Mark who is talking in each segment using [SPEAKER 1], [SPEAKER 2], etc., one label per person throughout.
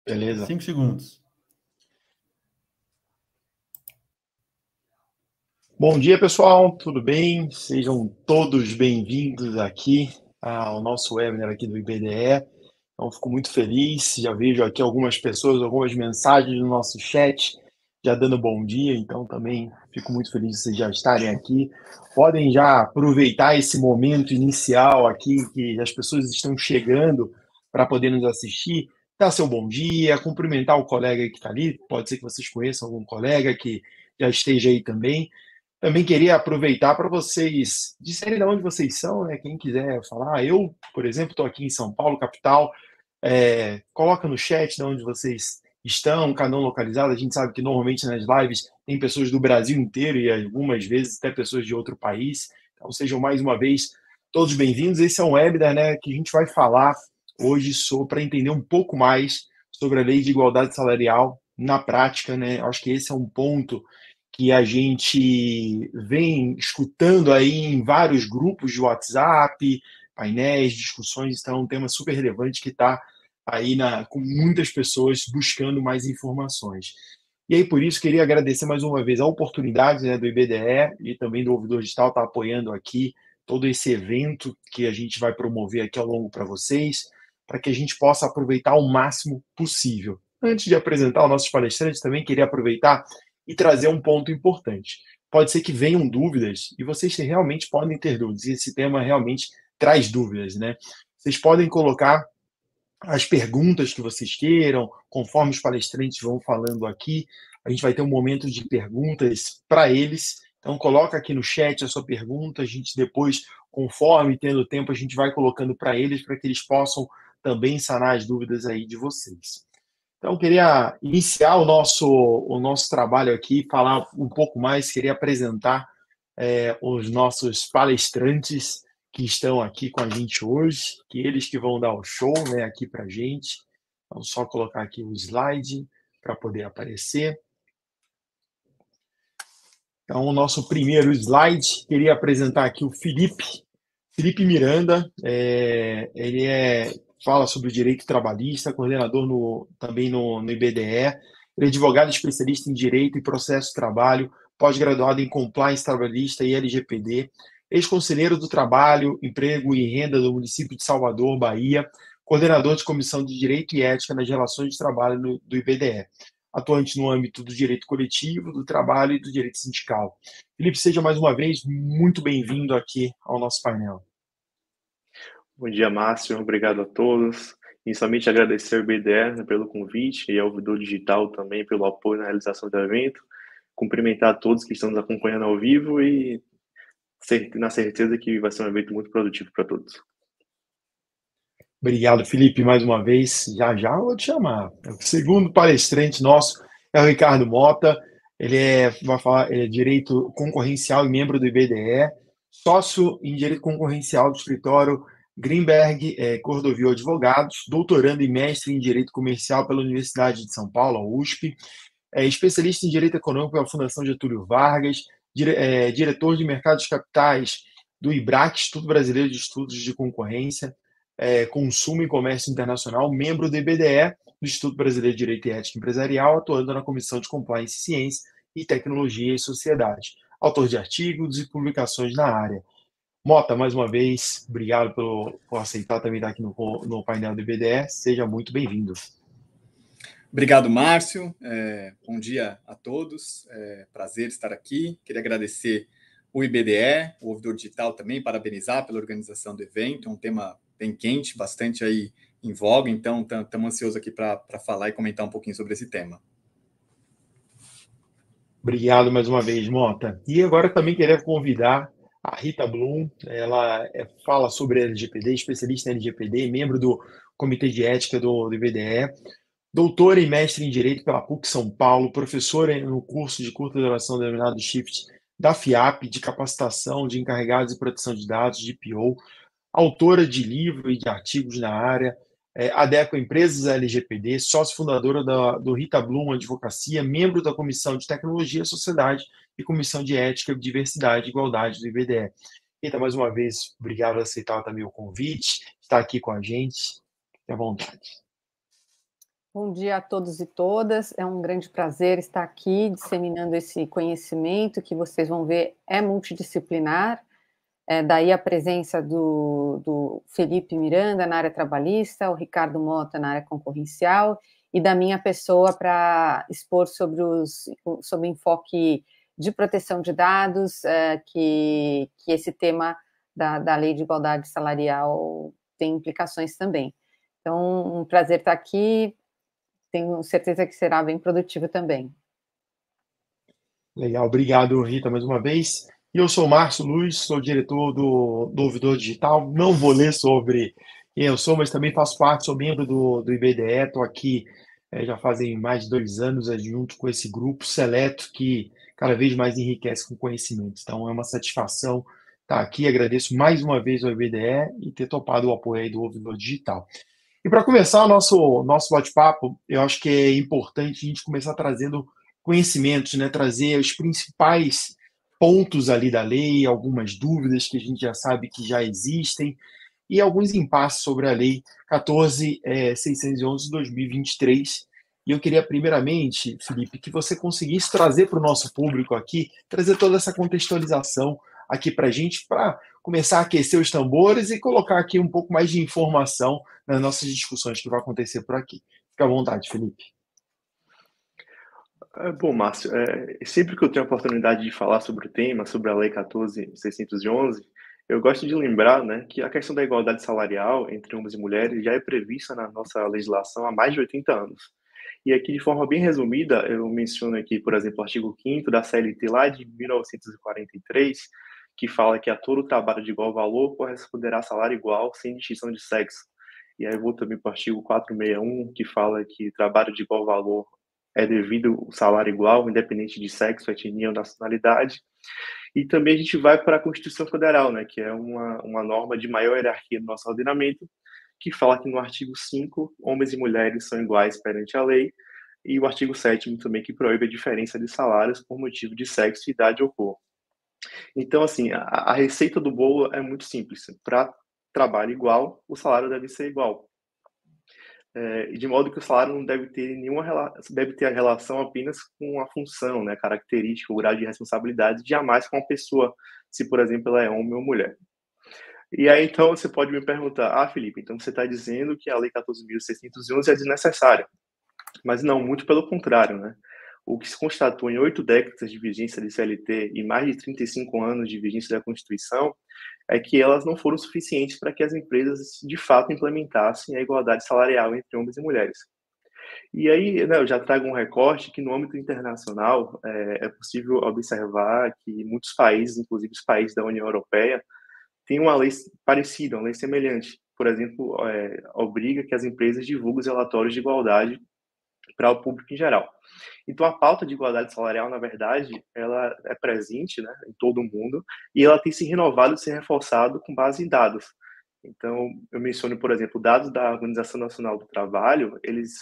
[SPEAKER 1] Beleza.
[SPEAKER 2] 5 segundos.
[SPEAKER 1] Bom dia, pessoal. Tudo bem? Sejam todos bem-vindos aqui ao nosso webinar aqui do IBDE. Então, fico muito feliz. Já vejo aqui algumas pessoas, algumas mensagens no nosso chat, já dando bom dia. Então, também fico muito feliz de vocês já estarem aqui. Podem já aproveitar esse momento inicial aqui, que as pessoas estão chegando para poder nos assistir, dar seu bom dia, cumprimentar o colega que está ali. Pode ser que vocês conheçam algum colega que já esteja aí também. Também queria aproveitar para vocês disserem de onde vocês são, né? Quem quiser falar. Eu, por exemplo, estou aqui em São Paulo, capital. Coloca no chat de onde vocês estão, canal localizado. A gente sabe que normalmente nas lives tem pessoas do Brasil inteiro e algumas vezes até pessoas de outro país. Então sejam mais uma vez todos bem-vindos. Esse é um webinar, né, que a gente vai falar hoje para entender um pouco mais sobre a lei de igualdade salarial na prática, né? Acho que esse é um ponto que a gente vem escutando aí em vários grupos de WhatsApp, painéis, discussões. Então é um tema super relevante que está aí com muitas pessoas buscando mais informações. E aí, por isso, queria agradecer mais uma vez a oportunidade, né, do IBDE e também do Ouvidor Digital estar apoiando aqui todo esse evento que a gente vai promover aqui ao longo para vocês, para que a gente possa aproveitar o máximo possível. Antes de apresentar os nossos palestrantes, também queria aproveitar e trazer um ponto importante. Pode ser que venham dúvidas, e vocês realmente podem ter dúvidas, e esse tema realmente traz dúvidas, né? Vocês podem colocar as perguntas que vocês queiram, conforme os palestrantes vão falando aqui, a gente vai ter um momento de perguntas para eles. Então, coloca aqui no chat a sua pergunta, a gente depois, conforme tendo tempo, a gente vai colocando para eles, para que eles possam também sanar as dúvidas aí de vocês. Então, eu queria iniciar o nosso trabalho aqui, falar um pouco mais, queria apresentar os nossos palestrantes que estão aqui com a gente hoje, que eles que vão dar o show, né, aqui para a gente. Então, só colocar aqui o slide para poder aparecer. Então, o nosso primeiro slide, queria apresentar aqui o Felipe Miranda. Ele fala sobre o direito trabalhista, coordenador também no IBDE. Ele é advogado especialista em direito e processo de trabalho, pós-graduado em compliance trabalhista e LGPD, ex-conselheiro do trabalho, emprego e renda do município de Salvador, Bahia, coordenador de comissão de direito e ética nas relações de trabalho do IBDE, atuante no âmbito do direito coletivo, do trabalho e do direito sindical. Felipe, seja mais uma vez muito bem-vindo aqui ao nosso painel.
[SPEAKER 3] Bom dia, Márcio. Obrigado a todos. Inicialmente, agradecer ao IBDE pelo convite e ao Ouvidor Digital também pelo apoio na realização do evento. Cumprimentar a todos que estão nos acompanhando ao vivo e na certeza que vai ser um evento muito produtivo para todos.
[SPEAKER 1] Obrigado, Felipe, mais uma vez. Já eu vou te chamar. O segundo palestrante nosso é o Ricardo Mota. Ele vai falar direito concorrencial e membro do IBDE, sócio em direito concorrencial do escritório Greenberg Cordovil Advogados, doutorando e mestre em direito comercial pela Universidade de São Paulo, a USP, especialista em direito econômico pela Fundação Getúlio Vargas, diretor de mercados de capitais do IBRAC, Instituto Brasileiro de Estudos de Concorrência, Consumo e Comércio Internacional, membro do IBDE, do Instituto Brasileiro de Direito e Ética Empresarial, atuando na Comissão de Compliance, Ciência e Tecnologia e Sociedade. Autor de artigos e publicações na área. Mota, mais uma vez, obrigado por aceitar também estar aqui no painel do IBDE. Seja muito bem-vindo.
[SPEAKER 2] Obrigado, Márcio. Bom dia a todos. Prazer estar aqui. Queria agradecer o IBDE, o Ouvidor Digital também, parabenizar pela organização do evento. É um tema bem quente, bastante aí em voga, então estamos ansiosos aqui para falar e comentar um pouquinho sobre esse tema.
[SPEAKER 1] Obrigado mais uma vez, Mota. E agora também queria convidar a Rita Blum. Ela fala sobre LGPD, especialista em LGPD, membro do Comitê de Ética do IBDE, doutora e mestre em Direito pela PUC São Paulo, professora no curso de curta duração denominado SHIFT da FIAP, de capacitação de encarregados de proteção de dados, de PO, autora de livro e de artigos na área, adequa Empresas LGPD, sócio fundadora do Rita Blum Advocacia, membro da Comissão de Tecnologia, Sociedade e Comissão de Ética, Diversidade e Igualdade do IBDE. Rita, mais uma vez, obrigado por aceitar também o convite, estar aqui com a gente. Fique à vontade.
[SPEAKER 4] Bom dia a todos e todas. É um grande prazer estar aqui disseminando esse conhecimento que vocês vão ver é multidisciplinar. Daí a presença do Felipe Miranda na área trabalhista, o Ricardo Mota na área concorrencial e da minha pessoa para expor sobre o enfoque de proteção de dados, que esse tema da Lei de Igualdade Salarial tem implicações também. Então, um prazer estar aqui, tenho certeza que será bem produtivo também.
[SPEAKER 1] Legal, obrigado, Rita, mais uma vez. E eu sou o Márcio Luz, sou diretor do Ouvidor Digital. Não vou ler sobre quem eu sou, mas também faço parte, sou membro do IBDE, estou aqui já fazem mais de 2 anos, junto com esse grupo seleto que cada vez mais enriquece com conhecimento. Então, é uma satisfação estar aqui. Agradeço mais uma vez ao IBDE e ter topado o apoio aí do Ouvidor Digital. E para começar o nosso bate-papo, eu acho que é importante a gente começar trazendo conhecimentos, né? Trazer os principais pontos ali da lei, algumas dúvidas que a gente já sabe que já existem e alguns impasses sobre a lei 14.611 de 2023. E eu queria, primeiramente, Felipe, que você conseguisse trazer para o nosso público aqui, trazer toda essa contextualização aqui para a gente, para começar a aquecer os tambores e colocar aqui um pouco mais de informação nas nossas discussões que vai acontecer por aqui. Fica à vontade, Felipe.
[SPEAKER 3] Bom, Márcio, sempre que eu tenho a oportunidade de falar sobre o tema, sobre a Lei 14.611, eu gosto de lembrar, né, que a questão da igualdade salarial entre homens e mulheres já é prevista na nossa legislação há mais de 80 anos. E aqui, de forma bem resumida, eu menciono aqui, por exemplo, o artigo 5º da CLT lá de 1943, que fala que a todo trabalho de igual valor corresponderá salário igual, sem distinção de sexo. E aí eu vou também para o artigo 461, que fala que trabalho de igual valor é devido ao salário igual, independente de sexo, etnia ou nacionalidade. E também a gente vai para a Constituição Federal, né, que é uma norma de maior hierarquia do nosso ordenamento, que fala que no artigo 5, homens e mulheres são iguais perante a lei, e o artigo 7º também, que proíbe a diferença de salários por motivo de sexo, idade ou cor. Então, assim, a receita do bolo é muito simples. Para trabalho igual, o salário deve ser igual. De modo que o salário não deve ter deve ter a relação apenas com a função, né, característica, o grau de responsabilidade, jamais com a pessoa, se, por exemplo, ela é homem ou mulher. E aí, então, você pode me perguntar, Felipe, então você está dizendo que a Lei 14.611 é desnecessária. Mas não, muito pelo contrário, né? O que se constatou em 8 décadas de vigência de CLT e mais de 35 anos de vigência da Constituição é que elas não foram suficientes para que as empresas, de fato, implementassem a igualdade salarial entre homens e mulheres. E aí, né, eu já trago um recorte que, no âmbito internacional, é possível observar que muitos países, inclusive os países da União Europeia, têm uma lei parecida, uma lei semelhante. Por exemplo, obriga que as empresas divulguem os relatórios de igualdade para o público em geral. Então, a pauta de igualdade salarial, na verdade, ela é presente, né, em todo o mundo e ela tem se renovado e se reforçado com base em dados. Então, eu menciono, por exemplo, dados da Organização Nacional do Trabalho, eles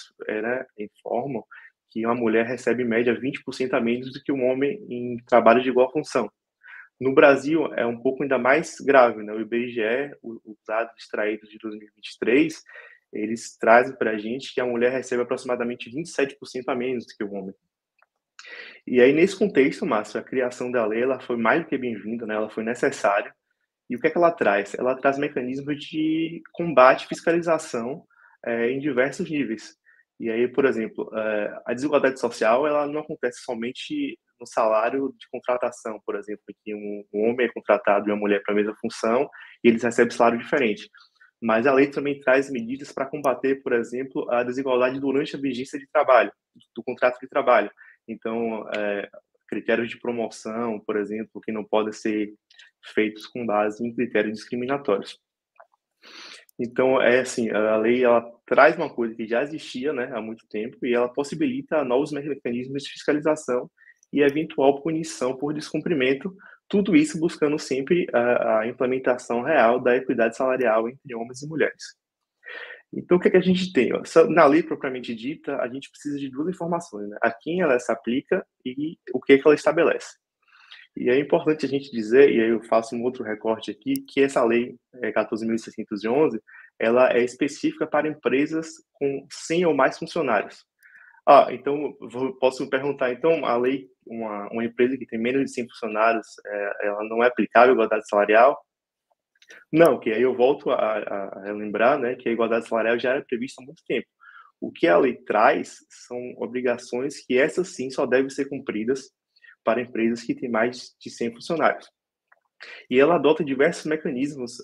[SPEAKER 3] informam que uma mulher recebe, em média, 20% a menos do que um homem em trabalho de igual função. No Brasil, é um pouco ainda mais grave, né? O IBGE, os dados extraídos de 2023, eles trazem para a gente que a mulher recebe aproximadamente 27% a menos do que o homem. E aí, nesse contexto, Márcio, a criação da lei ela foi mais do que bem-vinda, né? Ela foi necessária. E o que é que ela traz? Ela traz mecanismos de combate e fiscalização em diversos níveis. E aí, por exemplo, a desigualdade social ela não acontece somente no salário de contratação, por exemplo, que um homem é contratado e uma mulher para a mesma função e eles recebem salário diferente. Mas a lei também traz medidas para combater, por exemplo, a desigualdade durante a vigência de trabalho, do contrato de trabalho. Então, critérios de promoção, por exemplo, que não podem ser feitos com base em critérios discriminatórios. Então, assim, a lei ela traz uma coisa que já existia, né, há muito tempo e ela possibilita novos mecanismos de fiscalização e eventual punição por descumprimento, tudo isso buscando sempre a implementação real da equidade salarial entre homens e mulheres. Então, o que é que a gente tem? Na lei propriamente dita, a gente precisa de duas informações, né? A quem ela se aplica e o que é que ela estabelece. E é importante a gente dizer, e aí eu faço um outro recorte aqui, que essa lei 14.611, ela é específica para empresas com 100 ou mais funcionários. Então, posso perguntar, então, a lei, uma empresa que tem menos de 100 funcionários, ela não é aplicável à igualdade salarial? Não, que aí eu volto a lembrar, né, que a igualdade salarial já era prevista há muito tempo. O que a lei traz são obrigações que essas sim só devem ser cumpridas para empresas que têm mais de 100 funcionários. E ela adota diversos mecanismos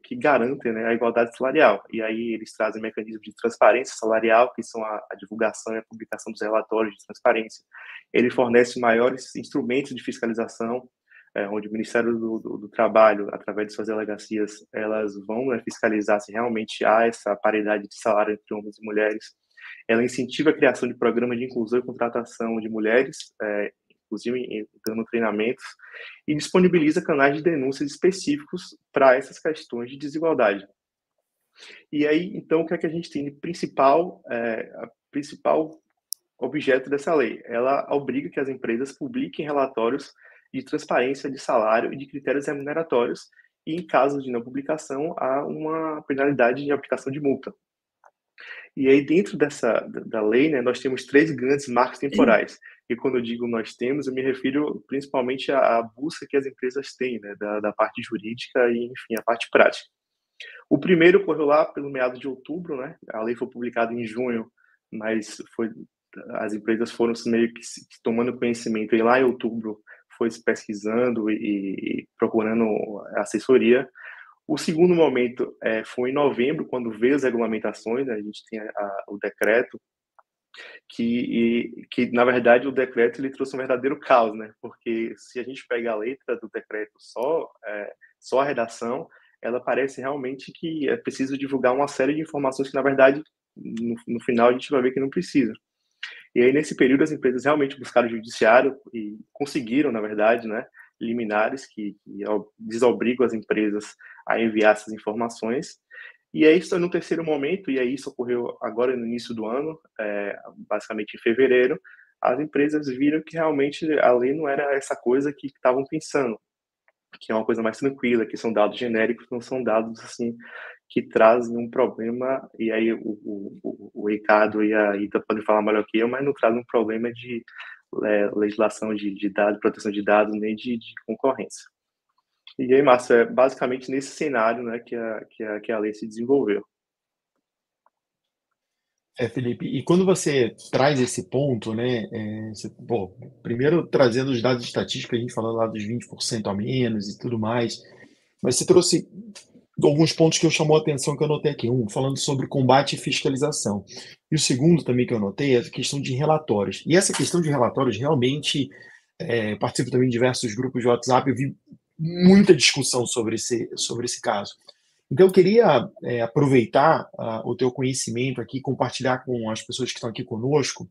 [SPEAKER 3] que garantem, né, a igualdade salarial. E aí eles trazem mecanismos de transparência salarial, que são a divulgação e a publicação dos relatórios de transparência. Ele fornece maiores instrumentos de fiscalização, onde o Ministério do Trabalho, através de suas delegacias, elas vão, né, fiscalizar se realmente há essa paridade de salário entre homens e mulheres. Ela incentiva a criação de programas de inclusão e contratação de mulheres, inclusive dando treinamentos, e disponibiliza canais de denúncias específicos para essas questões de desigualdade. E aí, então, o que é que a gente tem de principal objeto dessa lei? Ela obriga que as empresas publiquem relatórios de transparência de salário e de critérios remuneratórios, e em caso de não publicação, há uma penalidade de aplicação de multa. E aí, dentro da lei, né, nós temos 3 grandes marcos temporais. E quando eu digo nós temos, eu me refiro principalmente à busca que as empresas têm, né, da parte jurídica e, enfim, a parte prática. O primeiro ocorreu lá pelo meados de outubro, né? A lei foi publicada em junho, mas as empresas foram meio que tomando conhecimento, e lá em outubro foi se pesquisando e procurando assessoria. O segundo momento foi em novembro, quando veio as regulamentações, né? A gente tem o decreto, que na verdade o decreto ele trouxe um verdadeiro caos, né? Porque se a gente pega a letra do decreto só a redação, ela parece realmente que é preciso divulgar uma série de informações que, na verdade, no final a gente vai ver que não precisa. E aí, nesse período, as empresas realmente buscaram o judiciário e conseguiram, na verdade, né, liminares que desobrigam as empresas a enviar essas informações. E aí, no terceiro momento, e aí isso ocorreu agora no início do ano, basicamente em fevereiro, as empresas viram que realmente a lei não era essa coisa que estavam pensando, que é uma coisa mais tranquila, que são dados genéricos, não são dados assim que trazem um problema. E aí o Ricardo e a Ita podem falar melhor que eu, mas não trazem um problema de legislação de dados, proteção de dados, nem de concorrência. E aí, Márcio, é basicamente nesse cenário, né, que a lei se desenvolveu.
[SPEAKER 1] Felipe, e quando você traz esse ponto, né, primeiro trazendo os dados estatísticos, a gente falando lá dos 20% a menos e tudo mais, mas você trouxe alguns pontos que eu chamou a atenção, que eu anotei aqui. Um, falando sobre combate e fiscalização. E o segundo também que eu anotei é a questão de relatórios. E essa questão de relatórios, realmente, participo também de diversos grupos de WhatsApp, eu vi muita discussão sobre esse caso. Então, eu queria aproveitar o teu conhecimento aqui, compartilhar com as pessoas que estão aqui conosco.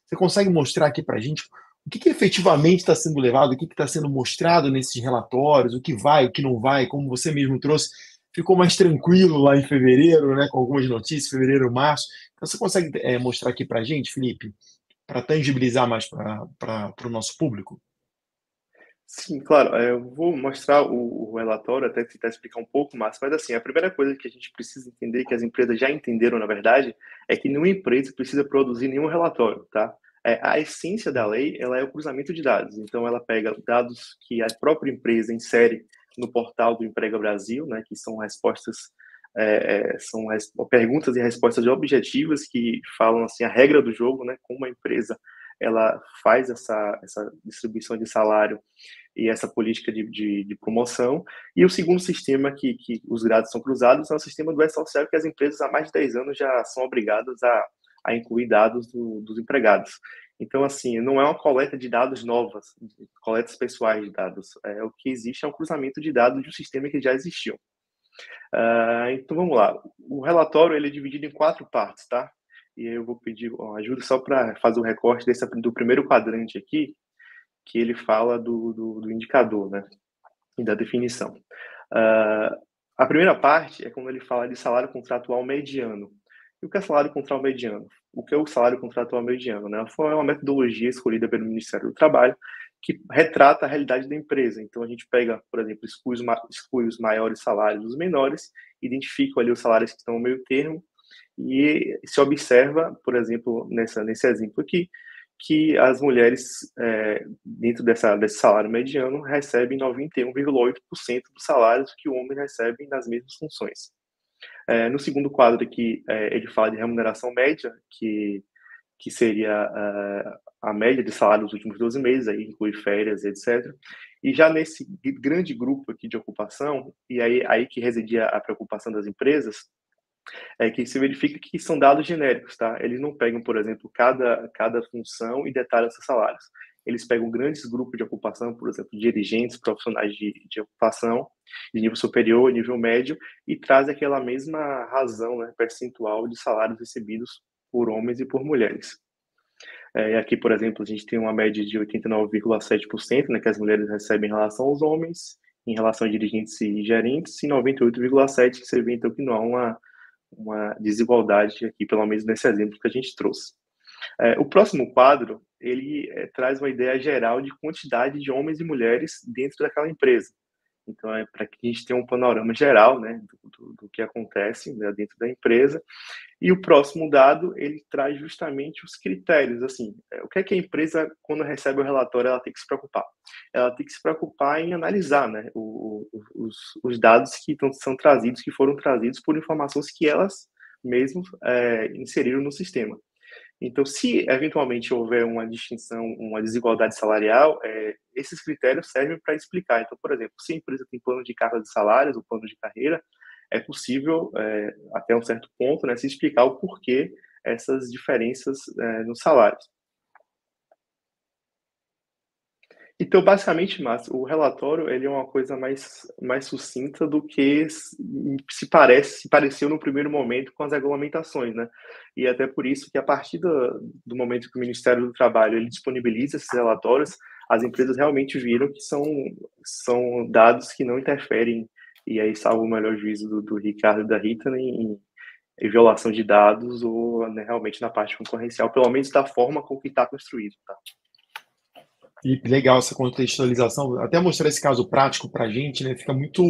[SPEAKER 1] Você consegue mostrar aqui para a gente o que efetivamente está sendo levado, o que está sendo mostrado nesses relatórios, o que vai, o que não vai, como você mesmo trouxe, ficou mais tranquilo lá em fevereiro, né, com algumas notícias, fevereiro, março. Então, você consegue mostrar aqui para a gente, Felipe, para tangibilizar mais para o nosso público?
[SPEAKER 3] Sim, claro. Eu vou mostrar o relatório, até tentar explicar um pouco mais, mas assim, a primeira coisa que a gente precisa entender, que as empresas já entenderam, na verdade, é que nenhuma empresa precisa produzir nenhum relatório, tá? A essência da lei, ela é o cruzamento de dados. Então, ela pega dados que a própria empresa insere no portal do Emprega Brasil, né, que são respostas, são perguntas e respostas objetivas que falam assim a regra do jogo, né, como a empresa ela faz essa distribuição de salário e essa política de promoção. E o segundo sistema que os dados são cruzados é o sistema do E-Social, que as empresas há mais de 10 anos já são obrigadas a incluir dados dos empregados. Então, assim, não é uma coleta de dados novas, coletas pessoais de dados. O que existe é um cruzamento de dados de um sistema que já existiu. Então, vamos lá. O relatório ele é dividido em 4 partes, tá? E eu vou pedir ajuda só para fazer o recorte do primeiro quadrante aqui, que ele fala do indicador, né, e da definição. A primeira parte é quando ele fala de salário contratual mediano. E o que é salário contratual mediano? O que é o salário contratual mediano? Né? Foi uma metodologia escolhida pelo Ministério do Trabalho que retrata a realidade da empresa. Então, a gente pega, por exemplo, exclui os maiores salários dos menores, identifica ali os salários que estão no meio termo, e se observa, por exemplo, nesse exemplo aqui, que as mulheres, dentro desse salário mediano, recebem 91,8% dos salários que o homem recebe nas mesmas funções. No segundo quadro aqui, ele fala de remuneração média, que seria a média de salário dos últimos 12 meses, aí inclui férias, etc. E já nesse grande grupo aqui de ocupação, e aí que residia a preocupação das empresas, é que se verifica que são dados genéricos, tá? Eles não pegam, por exemplo, cada função e detalham seus salários. Eles pegam grandes grupos de ocupação, por exemplo, dirigentes, profissionais de ocupação, de nível superior, nível médio, e traz aquela mesma razão, né, percentual de salários recebidos por homens e por mulheres. Aqui, por exemplo, a gente tem uma média de 89,7%, né, que as mulheres recebem em relação aos homens, em relação a dirigentes e gerentes, e 98,7%, que você vê, então, que não há uma desigualdade aqui, pelo menos nesse exemplo que a gente trouxe. O próximo quadro, ele traz uma ideia geral de quantidade de homens e mulheres dentro daquela empresa. Então, para que a gente tenha um panorama geral, né, do que acontece, né, dentro da empresa. E o próximo dado, ele traz justamente os critérios, assim, o que é que a empresa, quando recebe o relatório, ela tem que se preocupar? Ela tem que se preocupar em analisar, né, os dados que são trazidos, que foram trazidos por informações que elas mesmas inseriram no sistema. Então, se eventualmente houver uma distinção, uma desigualdade salarial, esses critérios servem para explicar. Então, por exemplo, se a empresa tem plano de carga de salários ou plano de carreira, é possível, até um certo ponto, né, se explicar o porquê essas diferenças nos salários. Então, basicamente, Márcio, o relatório ele é uma coisa mais sucinta do que se pareceu no primeiro momento com as regulamentações, né? E até por isso que a partir do momento que o Ministério do Trabalho ele disponibiliza esses relatórios, as empresas realmente viram que são dados que não interferem, e aí salvo o melhor juízo do Ricardo e da Rita, em violação de dados ou, né, realmente na parte concorrencial, pelo menos da forma com que está construído, tá?
[SPEAKER 1] Felipe, legal essa contextualização. Até mostrar esse caso prático para a gente, né? Fica muito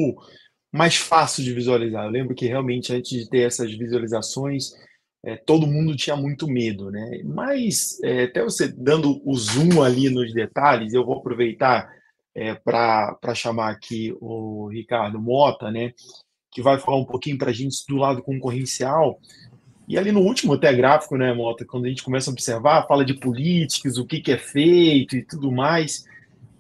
[SPEAKER 1] mais fácil de visualizar. Eu lembro que realmente antes de ter essas visualizações, todo mundo tinha muito medo, né? Mas até você dando o zoom ali nos detalhes, eu vou aproveitar para chamar aqui o Ricardo Mota, né? Que vai falar um pouquinho para a gente do lado concorrencial. E ali no último até gráfico, né, Mota, quando a gente começa a observar, fala de políticas, o que é feito e tudo mais.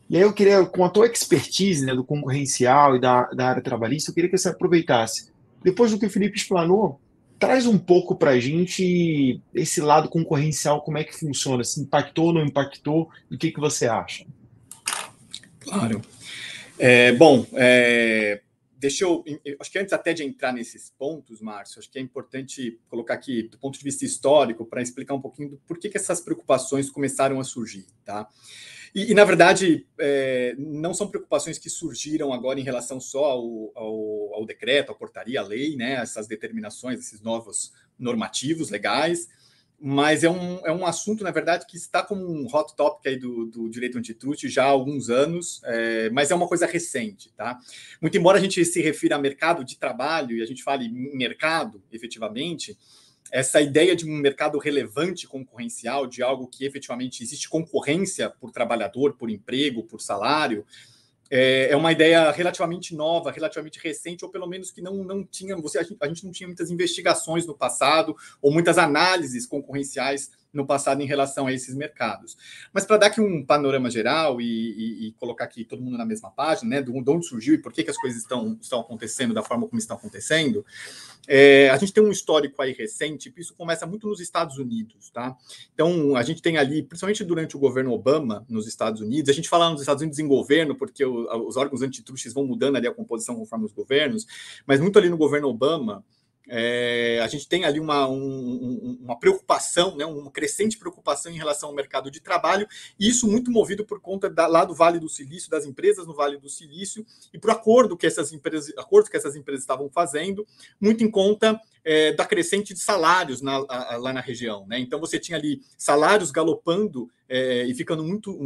[SPEAKER 1] E aí eu queria, com a tua expertise, né, do concorrencial e da área trabalhista, eu queria que você aproveitasse. Depois do que o Felipe explanou, traz um pouco para a gente esse lado concorrencial, como é que funciona, se impactou ou não impactou, e o que você acha?
[SPEAKER 2] Claro. Deixa eu acho que antes até de entrar nesses pontos, Márcio, acho que é importante colocar aqui, do ponto de vista histórico, para explicar um pouquinho do porquê que essas preocupações começaram a surgir, tá? E na verdade, não são preocupações que surgiram agora em relação só ao decreto, à portaria, à lei, né? Essas determinações, esses novos normativos legais, mas é um assunto, na verdade, que está como um hot topic aí do direito antitruste já há alguns anos, mas é uma coisa recente, tá? Muito embora a gente se refira a mercado de trabalho e a gente fale em mercado, efetivamente, essa ideia de um mercado relevante concorrencial, de algo que efetivamente existe concorrência por trabalhador, por emprego, por salário, é uma ideia relativamente nova, relativamente recente, ou pelo menos que não tinha, a gente não tinha muitas investigações no passado, ou muitas análises concorrenciais no passado em relação a esses mercados. Mas para dar aqui um panorama geral e colocar aqui todo mundo na mesma página, né, de onde surgiu e por que as coisas estão acontecendo da forma como estão acontecendo, a gente tem um histórico aí recente, isso começa muito nos Estados Unidos, tá? Então, a gente tem ali, principalmente durante o governo Obama nos Estados Unidos, a gente fala nos Estados Unidos em governo, porque os órgãos antitrustes vão mudando ali a composição conforme os governos, mas muito ali no governo Obama, a gente tem ali uma preocupação, né, uma crescente preocupação em relação ao mercado de trabalho, e isso muito movido por conta lá do Vale do Silício, das empresas no Vale do Silício, e por acordo que essas empresas estavam fazendo, muito em conta da crescente de salários lá na região, né? Então você tinha ali salários galopando e ficando muito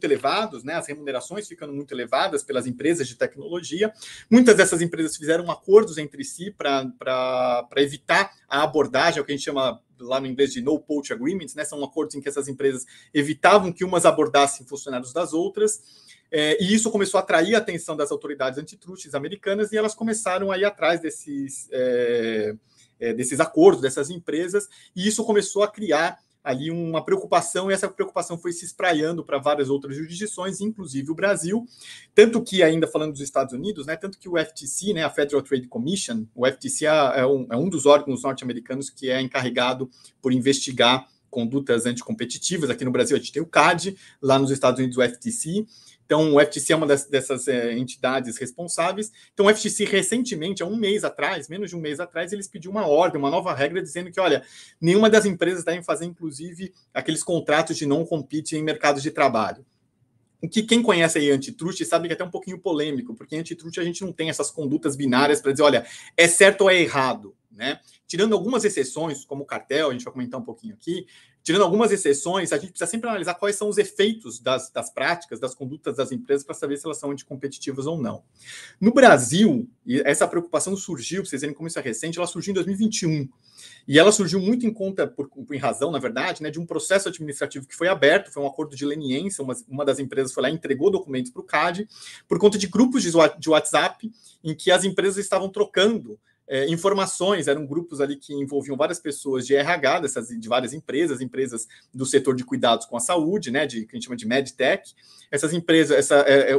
[SPEAKER 2] elevados, né? As remunerações ficando muito elevadas pelas empresas de tecnologia. Muitas dessas empresas fizeram acordos entre si para evitar a abordagem, o que a gente chama lá no inglês de no poach agreements, né? São acordos em que essas empresas evitavam que umas abordassem funcionários das outras. E isso começou a atrair a atenção das autoridades antitrustes americanas e elas começaram a ir atrás desses acordos, dessas empresas, e isso começou a criar ali uma preocupação, e essa preocupação foi se espraiando para várias outras jurisdições, inclusive o Brasil, tanto que, ainda falando dos Estados Unidos, né, tanto que o FTC, né, a Federal Trade Commission, o FTC é um dos órgãos norte-americanos que é encarregado por investigar condutas anticompetitivas. Aqui no Brasil a gente tem o CAD, lá nos Estados Unidos o FTC. Então, o FTC é uma dessas entidades responsáveis. Então, o FTC, recentemente, há menos de um mês atrás, eles pediu uma ordem, uma nova regra, dizendo que, olha, nenhuma das empresas devem fazer, inclusive, aqueles contratos de não-compete em mercados de trabalho. O que quem conhece aí antitruste sabe que é até um pouquinho polêmico, porque em antitruste a gente não tem essas condutas binárias para dizer, olha, é certo ou é errado, né? Tirando algumas exceções, como o cartel, a gente vai comentar um pouquinho aqui, tirando algumas exceções, a gente precisa sempre analisar quais são os efeitos das práticas, das condutas das empresas para saber se elas são anticompetitivas ou não. No Brasil, e essa preocupação surgiu, para vocês verem como isso é recente, ela surgiu em 2021. E ela surgiu muito em razão, na verdade, né, de um processo administrativo que foi aberto, foi um acordo de leniência, uma das empresas foi lá e entregou documentos para o CAD, por conta de grupos de WhatsApp, em que as empresas estavam trocando informações, eram grupos ali que envolviam várias pessoas de RH, de várias empresas do setor de cuidados com a saúde, né, que a gente chama de MedTech. Essas empresas,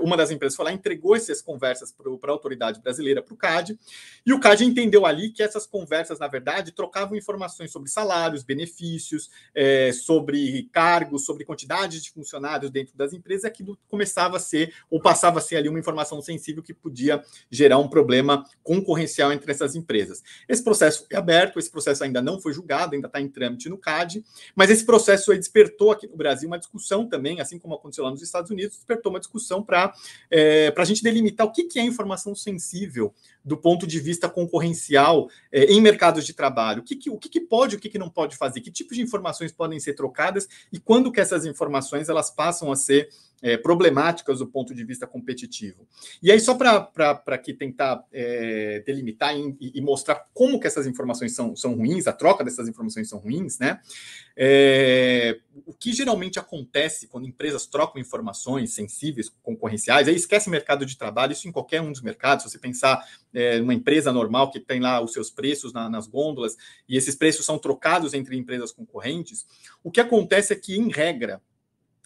[SPEAKER 2] uma das empresas foi lá e entregou essas conversas para a autoridade brasileira, para o CAD, e o CAD entendeu ali que essas conversas, na verdade, trocavam informações sobre salários, benefícios, sobre cargos, sobre quantidade de funcionários dentro das empresas, e aquilo começava a ser, ou passava a ser ali uma informação sensível que podia gerar um problema concorrencial entre essas empresas. Esse processo é aberto, esse processo ainda não foi julgado, ainda está em trâmite no CAD, mas esse processo aí despertou aqui no Brasil uma discussão também, assim como aconteceu lá nos Estados Unidos, despertou uma discussão para a gente delimitar o que é informação sensível do ponto de vista concorrencial em mercados de trabalho, o que pode e o que não pode fazer, que tipos de informações podem ser trocadas e quando que essas informações elas passam a ser problemáticas do ponto de vista competitivo. E aí, só para aqui tentar delimitar e mostrar como que essas informações são ruins, a troca dessas informações são ruins, né? O que geralmente acontece quando empresas trocam informações sensíveis, concorrenciais, aí esquece mercado de trabalho, isso em qualquer um dos mercados, se você pensar numa empresa normal que tem lá os seus preços nas gôndolas, e esses preços são trocados entre empresas concorrentes, o que acontece é que, em regra,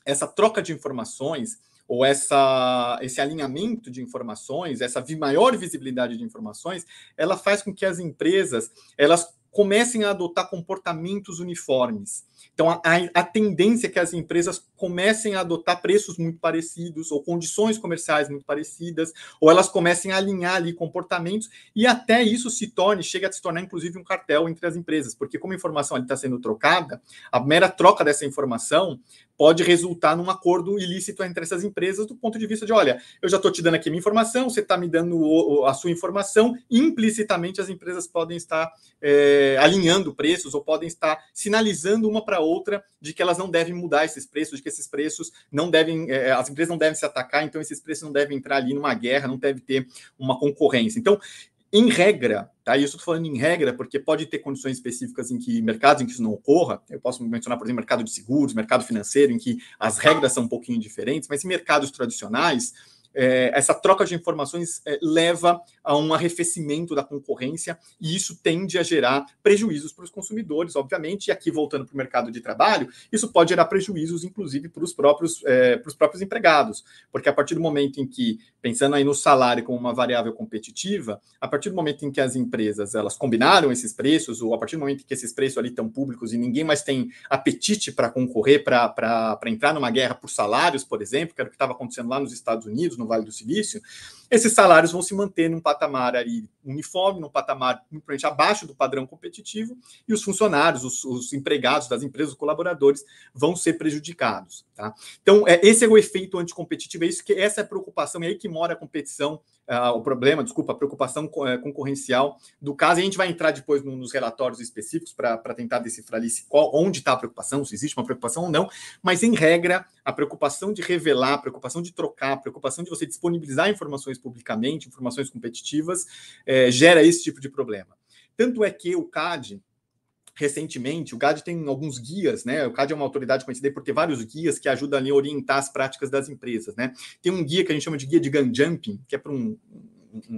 [SPEAKER 2] essa troca de informações ou esse alinhamento de informações, essa maior visibilidade de informações, ela faz com que as empresas elas comecem a adotar comportamentos uniformes. Então, a tendência é que as empresas comecem a adotar preços muito parecidos ou condições comerciais muito parecidas, ou elas comecem a alinhar ali comportamentos e até isso chega a se tornar, inclusive, um cartel entre as empresas, porque como a informação ali está sendo trocada, a mera troca dessa informação pode resultar num acordo ilícito entre essas empresas do ponto de vista de, olha, eu já estou te dando aqui a minha informação, você está me dando a sua informação, implicitamente as empresas podem estar alinhando preços ou podem estar sinalizando uma para outra de que elas não devem mudar esses preços, de que esses preços não devem, as empresas não devem se atacar, então esses preços não devem entrar ali numa guerra, não deve ter uma concorrência. Então, em regra, tá? E eu estou falando em regra porque pode ter condições específicas em que mercados em que isso não ocorra. Eu posso mencionar, por exemplo, mercado de seguros, mercado financeiro, em que as regras são um pouquinho diferentes, mas em mercados tradicionais, essa troca de informações leva a um arrefecimento da concorrência e isso tende a gerar prejuízos para os consumidores, obviamente, e aqui voltando para o mercado de trabalho, isso pode gerar prejuízos, inclusive, para os próprios empregados, porque a partir do momento em que, pensando aí no salário como uma variável competitiva, a partir do momento em que as empresas elas combinaram esses preços, ou a partir do momento em que esses preços ali estão públicos e ninguém mais tem apetite para concorrer, para entrar numa guerra por salários, por exemplo, que era o que estava acontecendo lá nos Estados Unidos, no Vale do Silício, esses salários vão se manter num patamar aí uniforme, num patamar muito abaixo do padrão competitivo, e os funcionários, os empregados das empresas, os colaboradores, vão ser prejudicados. Tá? Então, esse é o efeito anticompetitivo, essa é a preocupação, é aí que mora a competição, a preocupação concorrencial do caso, e a gente vai entrar depois nos relatórios específicos para tentar decifrar ali onde está a preocupação, se existe uma preocupação ou não, mas, em regra, a preocupação de revelar, a preocupação de trocar, a preocupação de você disponibilizar informações publicamente, informações competitivas, gera esse tipo de problema. Tanto é que o CAD, recentemente, o CAD tem alguns guias, né? O CAD é uma autoridade conhecida por ter vários guias que ajudam ali a orientar as práticas das empresas, né? Tem um guia que a gente chama de guia de gun jumping, que é para um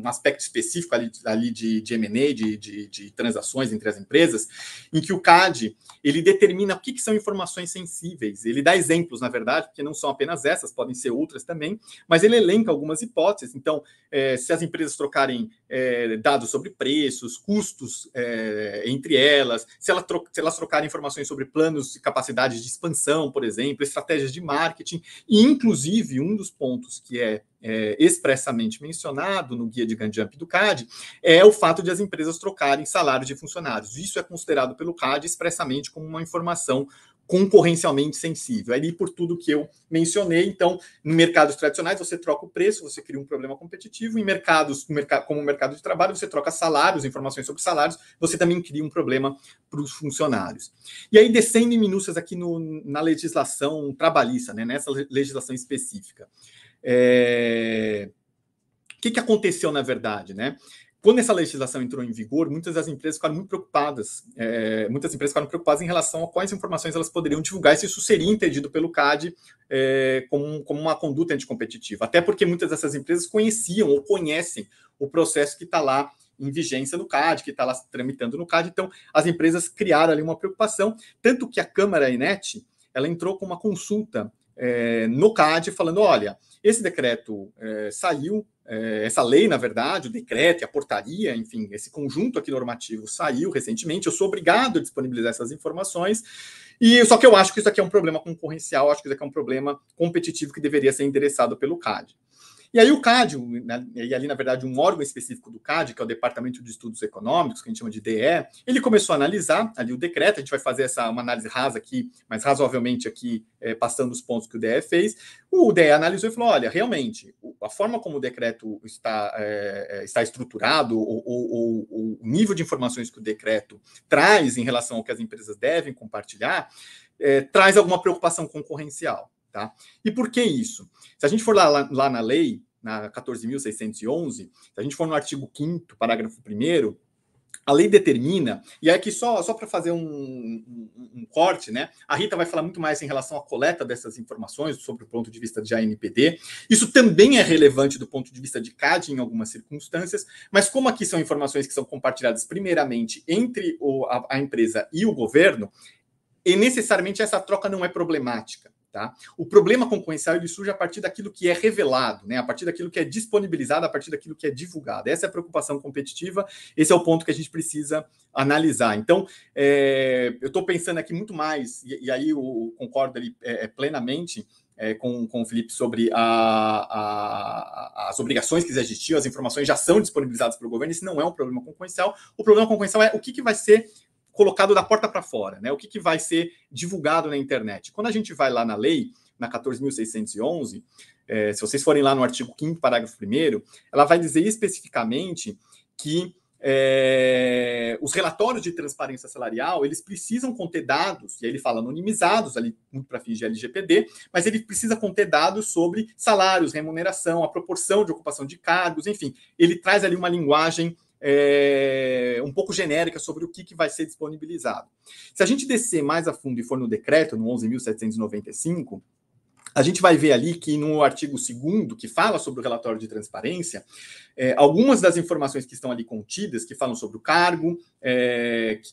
[SPEAKER 2] aspecto específico ali de M&A, de transações entre as empresas, em que o CAD ele determina o que são informações sensíveis. Ele dá exemplos, na verdade, porque não são apenas essas, podem ser outras também, mas ele elenca algumas hipóteses. Então, se as empresas trocarem dados sobre preços, custos entre elas, se elas trocarem informações sobre planos e capacidades de expansão, por exemplo, estratégias de marketing, e, inclusive, um dos pontos que é expressamente mencionado no guia de gun jump do CAD é o fato de as empresas trocarem salários de funcionários. Isso é considerado pelo CAD expressamente como uma informação concorrencialmente sensível. Ali por tudo que eu mencionei, então, em mercados tradicionais você troca o preço, você cria um problema competitivo, em mercados como o mercado de trabalho, você troca salários, informações sobre salários, você também cria um problema para os funcionários. E aí, descendo em minúcias aqui na legislação trabalhista, né, nessa legislação específica. O que aconteceu, na verdade, né? Quando essa legislação entrou em vigor, muitas das empresas ficaram muito preocupadas. Muitas empresas ficaram preocupadas em relação a quais informações elas poderiam divulgar, e se isso seria entendido pelo CAD como uma conduta anticompetitiva. Até porque muitas dessas empresas conheciam ou conhecem o processo que está lá em vigência no CAD, que está lá tramitando no CAD. Então, as empresas criaram ali uma preocupação, tanto que a Câmara ENET, ela entrou com uma consulta no CAD, falando, olha, esse decreto saiu, essa lei, na verdade, o decreto e a portaria, enfim, esse conjunto aqui normativo saiu recentemente, eu sou obrigado a disponibilizar essas informações, só que eu acho que isso aqui é um problema concorrencial, acho que isso aqui é um problema competitivo que deveria ser endereçado pelo CAD. E aí o CAD, e ali, na verdade, um órgão específico do CAD, que é o Departamento de Estudos Econômicos, que a gente chama de DE, ele começou a analisar ali o decreto, a gente vai fazer uma análise rasa aqui, mas razoavelmente aqui, passando os pontos que o DE fez. O DE analisou e falou, olha, realmente, a forma como o decreto está estruturado, ou o nível de informações que o decreto traz em relação ao que as empresas devem compartilhar, traz alguma preocupação concorrencial. Tá? E por que isso? Se a gente for lá na lei, na 14.611, se a gente for no artigo 5º, parágrafo 1º, a lei determina, e aqui só para fazer um corte, né? A Rita vai falar muito mais em relação à coleta dessas informações sobre o ponto de vista de ANPD. Isso também é relevante do ponto de vista de CAD em algumas circunstâncias, mas como aqui são informações que são compartilhadas primeiramente entre a empresa e o governo, e necessariamente essa troca não é problemática. Tá? O problema concorrencial ele surge a partir daquilo que é revelado, né? A partir daquilo que é disponibilizado, a partir daquilo que é divulgado. Essa é a preocupação competitiva, esse é o ponto que a gente precisa analisar. Então, eu estou pensando aqui muito mais, e aí eu concordo ali, plenamente com o Felipe sobre as obrigações que já existiam, as informações já são disponibilizadas pelo governo, isso não é um problema concorrencial. O problema concorrencial é o que vai ser colocado da porta para fora, né? O que vai ser divulgado na internet. Quando a gente vai lá na lei, na 14.611, se vocês forem lá no artigo 5º, parágrafo 1º, ela vai dizer especificamente que os relatórios de transparência salarial, eles precisam conter dados, e aí ele fala anonimizados, ali muito para fins de LGPD, mas ele precisa conter dados sobre salários, remuneração, a proporção de ocupação de cargos, enfim, ele traz ali uma linguagem um pouco genérica sobre o que vai ser disponibilizado. Se a gente descer mais a fundo e for no decreto, no 11.795, a gente vai ver ali que no artigo 2º, que fala sobre o relatório de transparência, algumas das informações que estão ali contidas, que falam sobre o cargo,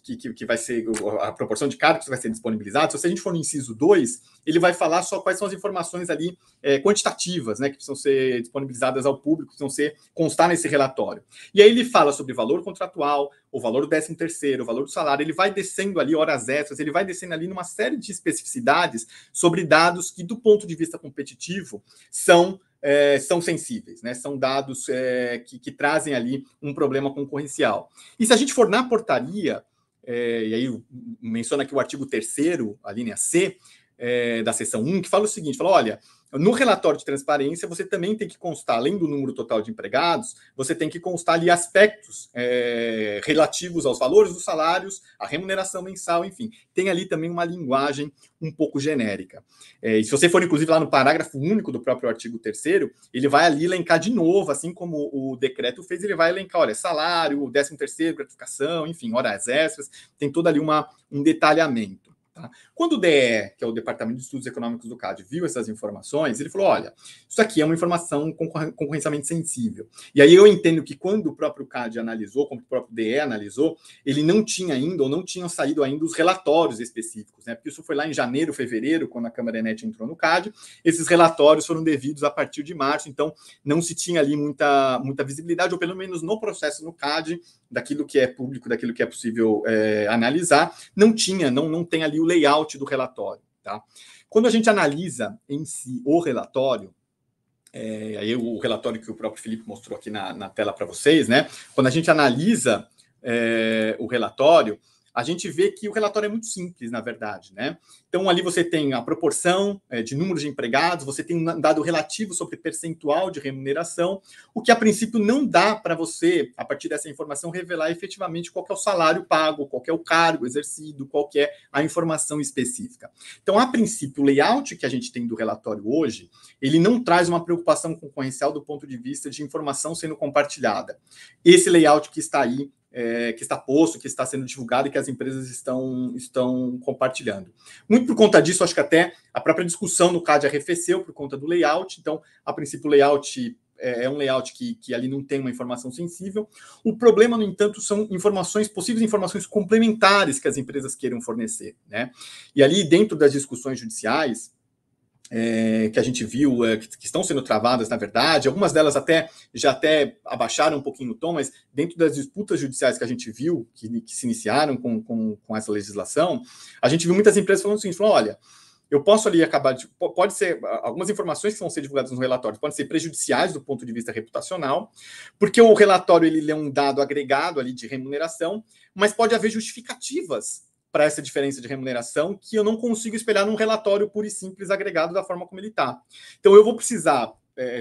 [SPEAKER 2] que vai ser a proporção de cargos que vai ser disponibilizado. Se a gente for no inciso 2, ele vai falar só quais são as informações ali quantitativas, né, que precisam ser disponibilizadas ao público, precisam constar nesse relatório. E aí ele fala sobre valor contratual, o valor do 13º, o valor do salário, ele vai descendo ali horas extras, ele vai descendo ali numa série de especificidades sobre dados que, do ponto de vista competitivo, são são sensíveis, né? São dados que trazem ali um problema concorrencial. E se a gente for na portaria, e aí menciona aqui o artigo 3º, a linha C, da seção 1, que fala o seguinte, fala, olha, no relatório de transparência, você também tem que constar, além do número total de empregados, você tem que constar ali aspectos relativos aos valores dos salários, a remuneração mensal, enfim. Tem ali também uma linguagem um pouco genérica. E se você for, inclusive, lá no parágrafo único do próprio artigo 3º, ele vai ali elencar de novo, assim como o decreto fez, ele vai elencar, olha, salário, 13º, gratificação, enfim, horas extras, tem todo ali um detalhamento. Tá? Quando o DE, que é o Departamento de Estudos Econômicos do CAD, viu essas informações, ele falou, olha, isso aqui é uma informação concorrencialmente sensível. E aí eu entendo que quando o próprio CAD analisou, como o próprio DE analisou, ele não tinha ainda, ou não tinham saído ainda os relatórios específicos, né? Porque isso foi lá em janeiro, fevereiro, quando a Câmara Enet entrou no CAD, esses relatórios foram devidos a partir de março, então não se tinha ali muita visibilidade, ou pelo menos no processo no CAD, daquilo que é público, daquilo que é possível analisar, não tem ali o layout do relatório. Tá? Quando a gente analisa em si o relatório, aí o relatório que o próprio Felipe mostrou aqui na tela para vocês, né? Quando a gente analisa o relatório, a gente vê que o relatório é muito simples, na verdade, né? Então, ali você tem a proporção de número de empregados, você tem um dado relativo sobre percentual de remuneração, o que, a princípio, não dá para você, a partir dessa informação, revelar efetivamente qual que é o salário pago, qual que é o cargo exercido, qual que é a informação específica. Então, a princípio, o layout que a gente tem do relatório hoje, ele não traz uma preocupação concorrencial do ponto de vista de informação sendo compartilhada. Esse layout que está aí, que está posto, que está sendo divulgado e que as empresas estão compartilhando. Muito por conta disso, acho que até a própria discussão no CAD arrefeceu por conta do layout. Então, a princípio, o layout é um layout que ali não tem uma informação sensível. O problema, no entanto, são possíveis informações complementares que as empresas queiram fornecer, né? E ali, dentro das discussões judiciais, que a gente viu, que estão sendo travadas, na verdade, algumas delas já abaixaram um pouquinho o tom, mas dentro das disputas judiciais que a gente viu, que se iniciaram com essa legislação, a gente viu muitas empresas falando o seguinte, olha, eu posso ali pode ser, algumas informações que vão ser divulgadas no relatório podem ser prejudiciais do ponto de vista reputacional, porque o relatório ele é um dado agregado ali de remuneração, mas pode haver justificativas para essa diferença de remuneração que eu não consigo espelhar num relatório puro e simples agregado da forma como ele está. Então, eu vou precisar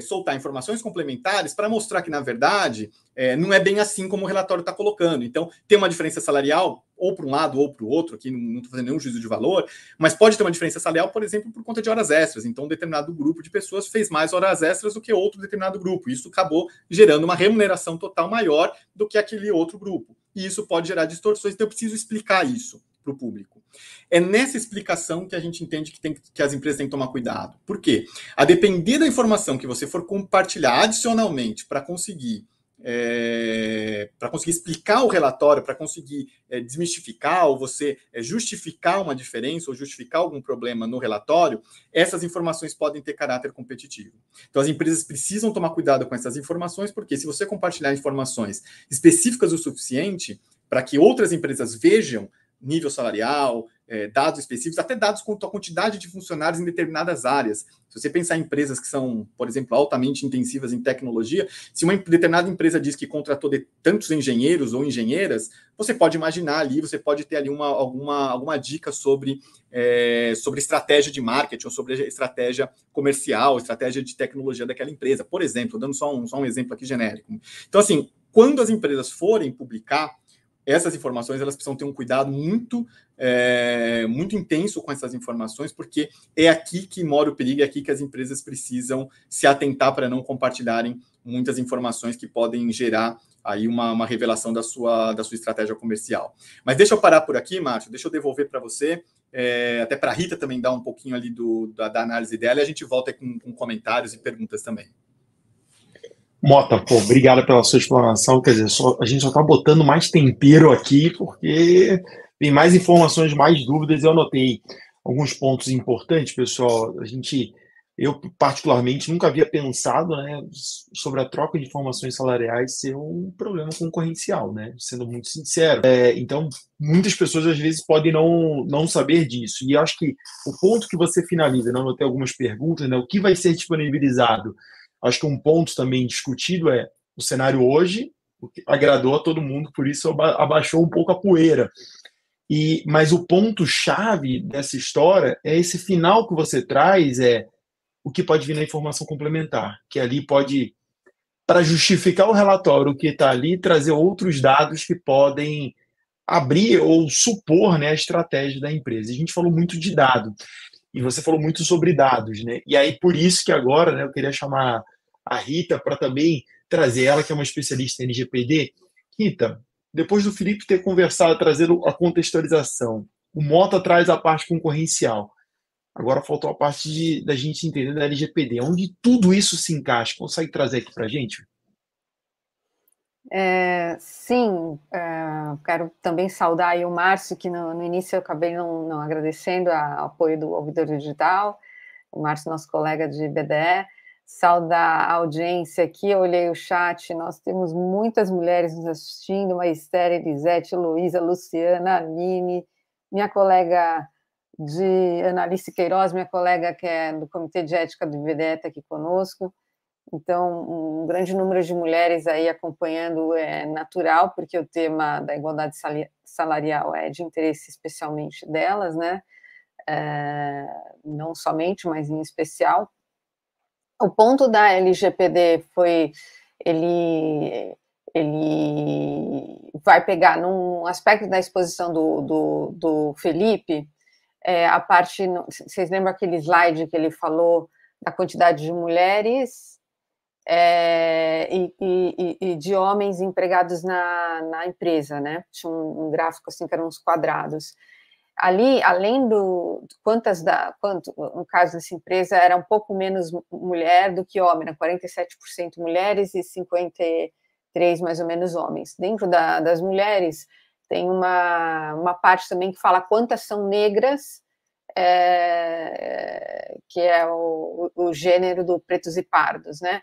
[SPEAKER 2] soltar informações complementares para mostrar que, na verdade, não é bem assim como o relatório está colocando. Então, tem uma diferença salarial, ou para um lado ou para o outro, aqui não estou fazendo nenhum juízo de valor, mas pode ter uma diferença salarial, por exemplo, por conta de horas extras. Então, um determinado grupo de pessoas fez mais horas extras do que outro determinado grupo. Isso acabou gerando uma remuneração total maior do que aquele outro grupo. E isso pode gerar distorções, então eu preciso explicar isso para o público. É nessa explicação que a gente entende que as empresas têm que tomar cuidado. Por quê? A depender da informação que você for compartilhar adicionalmente para conseguir explicar o relatório, para conseguir desmistificar ou você justificar uma diferença ou justificar algum problema no relatório, essas informações podem ter caráter competitivo. Então, as empresas precisam tomar cuidado com essas informações, porque se você compartilhar informações específicas o suficiente para que outras empresas vejam nível salarial, dados específicos, até dados quanto à quantidade de funcionários em determinadas áreas. Se você pensar em empresas que são, por exemplo, altamente intensivas em tecnologia, se uma determinada empresa diz que contratou tantos engenheiros ou engenheiras, você pode imaginar ali, você pode ter ali alguma dica sobre estratégia de marketing ou sobre estratégia comercial, estratégia de tecnologia daquela empresa. Por exemplo, dando só um exemplo aqui genérico. Então, assim, quando as empresas forem publicar essas informações, elas precisam ter um cuidado muito intenso com essas informações, porque é aqui que mora o perigo, é aqui que as empresas precisam se atentar para não compartilharem muitas informações que podem gerar aí uma revelação da sua estratégia comercial. Mas deixa eu parar por aqui, Márcio, deixa eu devolver para você, até para a Rita também dar um pouquinho ali da análise dela, e a gente volta com comentários e perguntas também.
[SPEAKER 1] Mota, obrigado pela sua explanação. Quer dizer, a gente só está botando mais tempero aqui porque tem mais informações, mais dúvidas. Eu anotei alguns pontos importantes, pessoal. Eu particularmente nunca havia pensado, né, sobre a troca de informações salariais ser um problema concorrencial, né, sendo muito sincero. Então, muitas pessoas às vezes podem não saber disso. E eu acho que o ponto que você finaliza, não anotei algumas perguntas, né, o que vai ser disponibilizado Acho que um ponto também discutido é o cenário hoje, agradou a todo mundo, por isso abaixou um pouco a poeira. Mas o ponto-chave dessa história é esse final que você traz, o que pode vir na informação complementar, que ali pode, para justificar o relatório que está ali, trazer outros dados que podem abrir ou supor, né, a estratégia da empresa. A gente falou muito de dado, e você falou muito sobre dados, né? E aí, por isso que agora, né, eu queria chamar a Rita para também trazer ela, que é uma especialista em LGPD. Rita, depois do Felipe ter conversado, trazendo a contextualização, o Mota traz a parte concorrencial. Agora faltou a parte da gente entender da LGPD. Onde tudo isso se encaixa? Consegue trazer aqui para a gente?
[SPEAKER 4] Sim, quero também saudar aí o Márcio, que no início eu acabei não agradecendo o apoio do Ouvidor Digital, o Márcio, nosso colega de BDE, saudar a audiência aqui, eu olhei o chat, nós temos muitas mulheres nos assistindo, Maistéria, Elisete, Luísa, Luciana, Aline, minha colega Ana Alice Queiroz, minha colega que é do Comitê de Ética do IBDE, está aqui conosco. Então, um grande número de mulheres aí acompanhando é natural, porque o tema da igualdade salarial é de interesse especialmente delas, né? Não somente, mas em especial. O ponto da LGPD foi, ele vai pegar num aspecto da exposição do Felipe, a parte, vocês lembram aquele slide que ele falou da quantidade de mulheres e de homens empregados na empresa, né? Tinha um gráfico assim que eram uns quadrados. Ali, além quanto, no caso dessa empresa, era um pouco menos mulher do que homem, era 47% mulheres e 53% mais ou menos homens. Dentro das mulheres, tem uma parte também que fala quantas são negras, que é o gênero do pretos e pardos, né?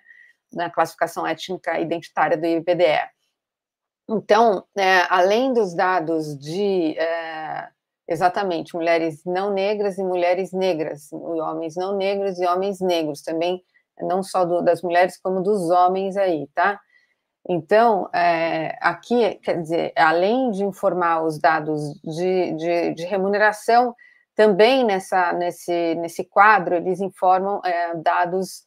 [SPEAKER 4] Na classificação étnica identitária do IBDE. Então, além dos dados de, exatamente, mulheres não negras e mulheres negras, homens não negros e homens negros, também, não só das mulheres, como dos homens aí, tá? Então, aqui, quer dizer, além de informar os dados de remuneração, também nesse quadro, eles informam dados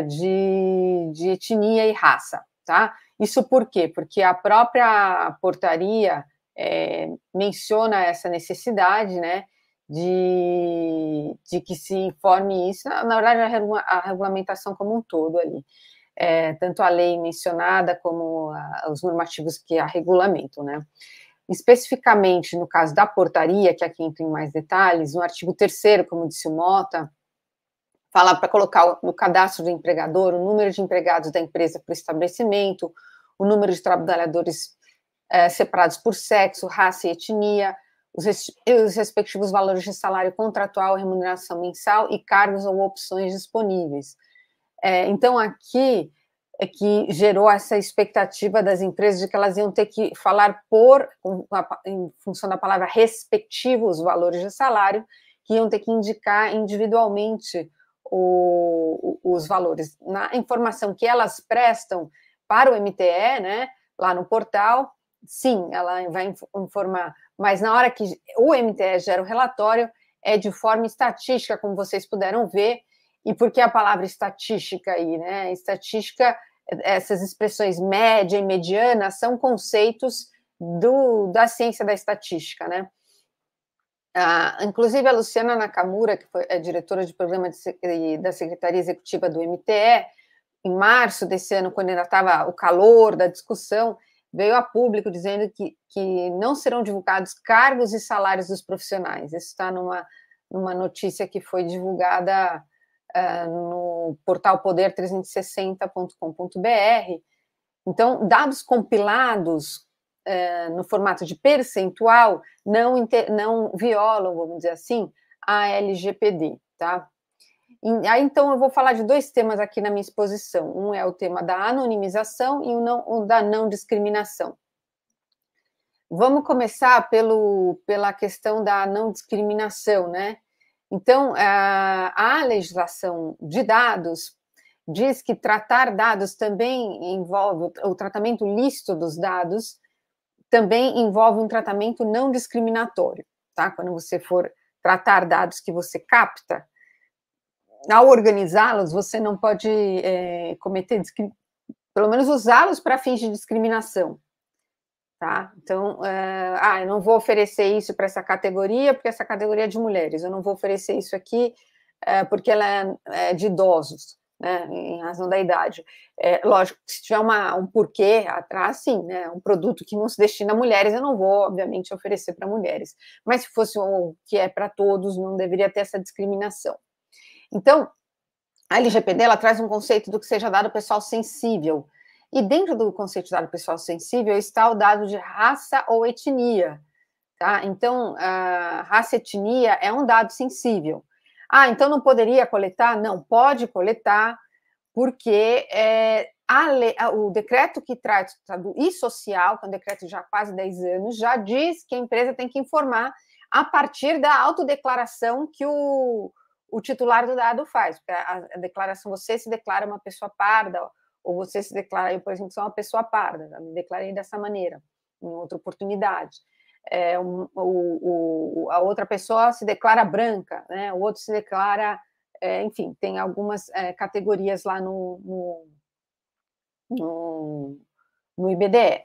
[SPEAKER 4] de etnia e raça, tá? Isso por quê? Porque a própria portaria menciona essa necessidade, né, de que se informe isso, na verdade, a regulamentação como um todo ali, tanto a lei mencionada como os normativos que a regulamentam, né? Especificamente no caso da portaria, que aqui entra em mais detalhes, no artigo 3º, como disse o Mota, fala para colocar no cadastro do empregador o número de empregados da empresa para o estabelecimento, o número de trabalhadores separados por sexo, raça e etnia, os respectivos valores de salário contratual, remuneração mensal e cargos ou opções disponíveis. Então, aqui é que gerou essa expectativa das empresas de que elas iam ter que falar em função da palavra respectivos valores de salário, que iam ter que indicar individualmente os valores. Na informação que elas prestam para o MTE, né, lá no portal, sim, ela vai informar, mas na hora que o MTE gera o relatório, é de forma estatística, como vocês puderam ver, e por que a palavra estatística aí, né? Estatística, essas expressões média e mediana são conceitos da ciência da estatística, né? Inclusive, a Luciana Nakamura, que foi diretora de programa da Secretaria Executiva do MTE, em março desse ano, quando ainda estava o calor da discussão, veio a público dizendo que não serão divulgados cargos e salários dos profissionais. Isso está numa notícia que foi divulgada no portal poder360.com.br. Então, dados compilados no formato de percentual não violam, vamos dizer assim, a LGPD, tá? Aí, então, eu vou falar de dois temas aqui na minha exposição. Um é o tema da anonimização e o da não discriminação. Vamos começar pela questão da não discriminação, né? Então, a legislação de dados, diz que tratar dados também envolve, o tratamento lícito dos dados também envolve um tratamento não discriminatório, tá? Quando você for tratar dados que você capta, ao organizá-los, você não pode cometer, pelo menos usá-los para fins de discriminação, tá? Então, eu não vou oferecer isso para essa categoria, porque essa categoria é de mulheres, eu não vou oferecer isso aqui porque ela é de idosos, né, em razão da idade. Lógico, se tiver um porquê atrás, sim, né, um produto que não se destina a mulheres, eu não vou, obviamente, oferecer para mulheres. Mas se fosse o que é para todos, não deveria ter essa discriminação. Então, a LGPD, ela traz um conceito do que seja dado pessoal sensível. E dentro do conceito de dado pessoal sensível está o dado de raça ou etnia, tá? Então, raça e etnia é um dado sensível. Então não poderia coletar? Não, pode coletar, porque o decreto que trata do e-social, que é um decreto de já quase 10 anos, já diz que a empresa tem que informar a partir da autodeclaração que o titular do dado faz. Porque a declaração, você se declara uma pessoa parda, ou você se declara, eu, por exemplo, sou uma pessoa parda, eu me declarei dessa maneira, em outra oportunidade. A outra pessoa se declara branca, né? O outro se declara, enfim, tem algumas categorias lá no IBDE,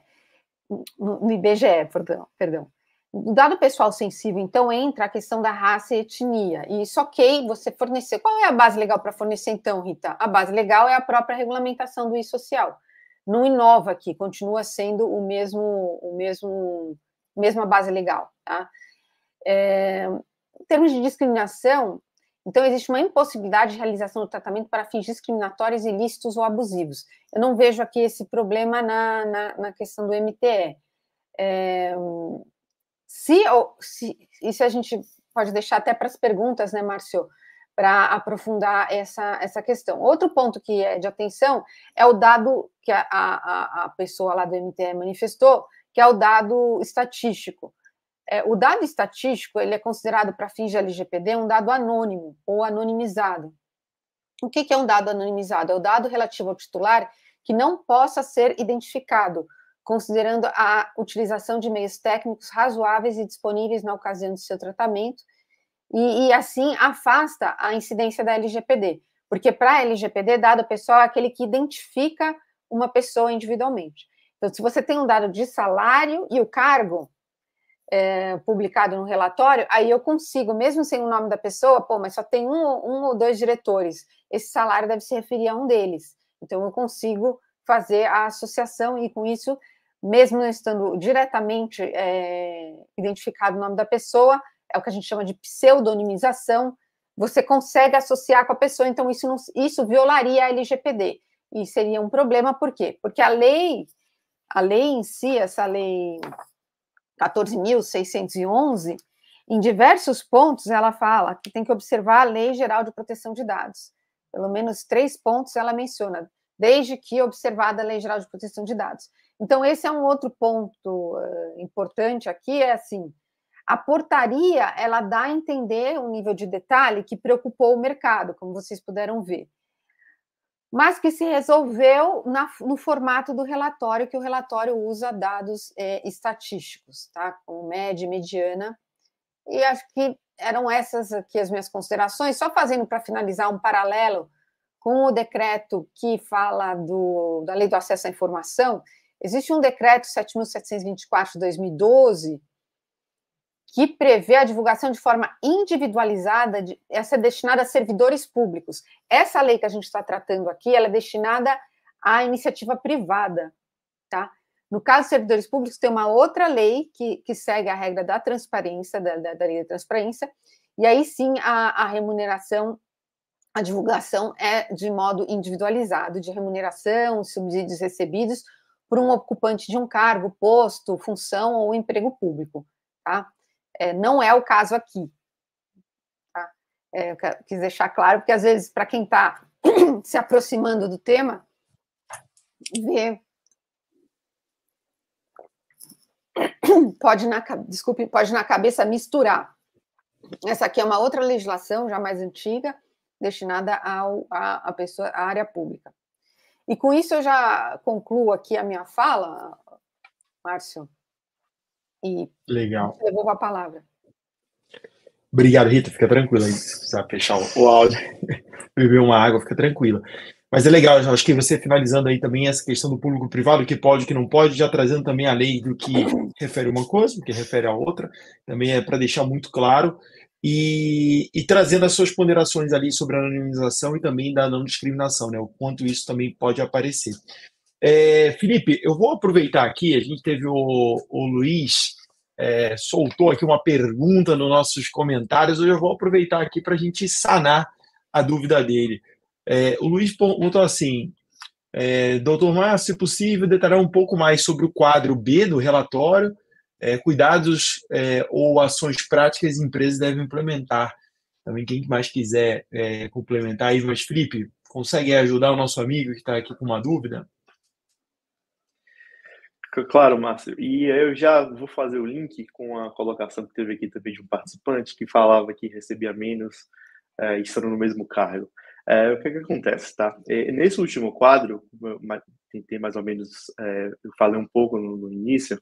[SPEAKER 4] no IBGE, perdão. O dado pessoal sensível, então, entra a questão da raça e etnia. E isso, ok, você fornecer. Qual é a base legal para fornecer, então, Rita? A base legal é a própria regulamentação do e-social. Não inova aqui, continua sendo mesma base legal, tá? Em termos de discriminação, então, existe uma impossibilidade de realização do tratamento para fins discriminatórios, ilícitos ou abusivos. Eu não vejo aqui esse problema na questão do MTE. Isso a gente pode deixar até para as perguntas, né, Márcio, para aprofundar essa questão. Outro ponto que é de atenção é o dado que a pessoa lá do MTE manifestou, que é o dado estatístico. O dado estatístico, ele é considerado para fins de LGPD um dado anônimo ou anonimizado. O que é um dado anonimizado? É o dado relativo ao titular que não possa ser identificado, considerando a utilização de meios técnicos razoáveis e disponíveis na ocasião de seu tratamento, e assim afasta a incidência da LGPD, porque para a LGPD, dado pessoal é aquele que identifica uma pessoa individualmente. Então, se você tem um dado de salário e o cargo publicado no relatório, aí eu consigo, mesmo sem o nome da pessoa, mas só tem um ou dois diretores, esse salário deve se referir a um deles. Então, eu consigo fazer a associação e, com isso, mesmo não estando diretamente identificado o nome da pessoa, é o que a gente chama de pseudonimização, você consegue associar com a pessoa, então isso violaria a LGPD, e seria um problema, por quê? Porque a lei em si, essa lei 14.611, em diversos pontos ela fala que tem que observar a Lei Geral de Proteção de Dados, pelo menos 3 pontos ela menciona, desde que observada a Lei Geral de Proteção de Dados. Então, esse é um outro ponto importante aqui, é assim, a portaria, ela dá a entender um nível de detalhe que preocupou o mercado, como vocês puderam ver, mas que se resolveu no formato do relatório, que o relatório usa dados estatísticos, tá? Como média e mediana, e acho que eram essas aqui as minhas considerações, só fazendo para finalizar um paralelo com o decreto que fala da Lei do Acesso à Informação. Existe um decreto 7.724 de 2012 que prevê a divulgação de forma individualizada, essa é destinada a servidores públicos. Essa lei que a gente está tratando aqui, ela é destinada à iniciativa privada, tá? No caso de servidores públicos, tem uma outra lei que segue a regra da transparência, da lei da transparência, e aí sim a remuneração, a divulgação é de modo individualizado, de remuneração, subsídios recebidos por um ocupante de um cargo, posto, função ou emprego público, tá? Não é o caso aqui. Tá? Eu quis deixar claro, porque às vezes, para quem está se aproximando do tema, pode na cabeça misturar. Essa aqui é uma outra legislação, já mais antiga, destinada à pessoa, à área pública. E com isso eu já concluo aqui a minha fala, Márcio, e
[SPEAKER 1] Legal.
[SPEAKER 4] devolvo a palavra.
[SPEAKER 1] Obrigado, Rita. Fica tranquila aí. Se precisar fechar o áudio, beber uma água, fica tranquila. Mas é legal, acho que você finalizando aí também essa questão do público-privado, o que pode, o que não pode, já trazendo também a lei do que refere uma coisa, o que refere a outra, também é para deixar muito claro, e trazendo as suas ponderações ali sobre a anonimização e também da não discriminação, né? O quanto isso também pode aparecer. Felipe, eu vou aproveitar aqui, a gente teve o Luiz, soltou aqui uma pergunta nos nossos comentários, eu vou aproveitar aqui para a gente sanar a dúvida dele. O Luiz perguntou assim, doutor Márcio, se possível, detalhar um pouco mais sobre o quadro B do relatório, cuidados ou ações práticas que as empresas devem implementar. Também quem mais quiser complementar aí, mas Felipe, consegue ajudar o nosso amigo que está aqui com uma dúvida?
[SPEAKER 3] Claro, Márcio. E eu já vou fazer o link com a colocação que teve aqui também de um participante que falava que recebia menos estando no mesmo cargo. O que acontece, tá? Nesse último quadro, tentei mais ou menos, eu falei um pouco no início,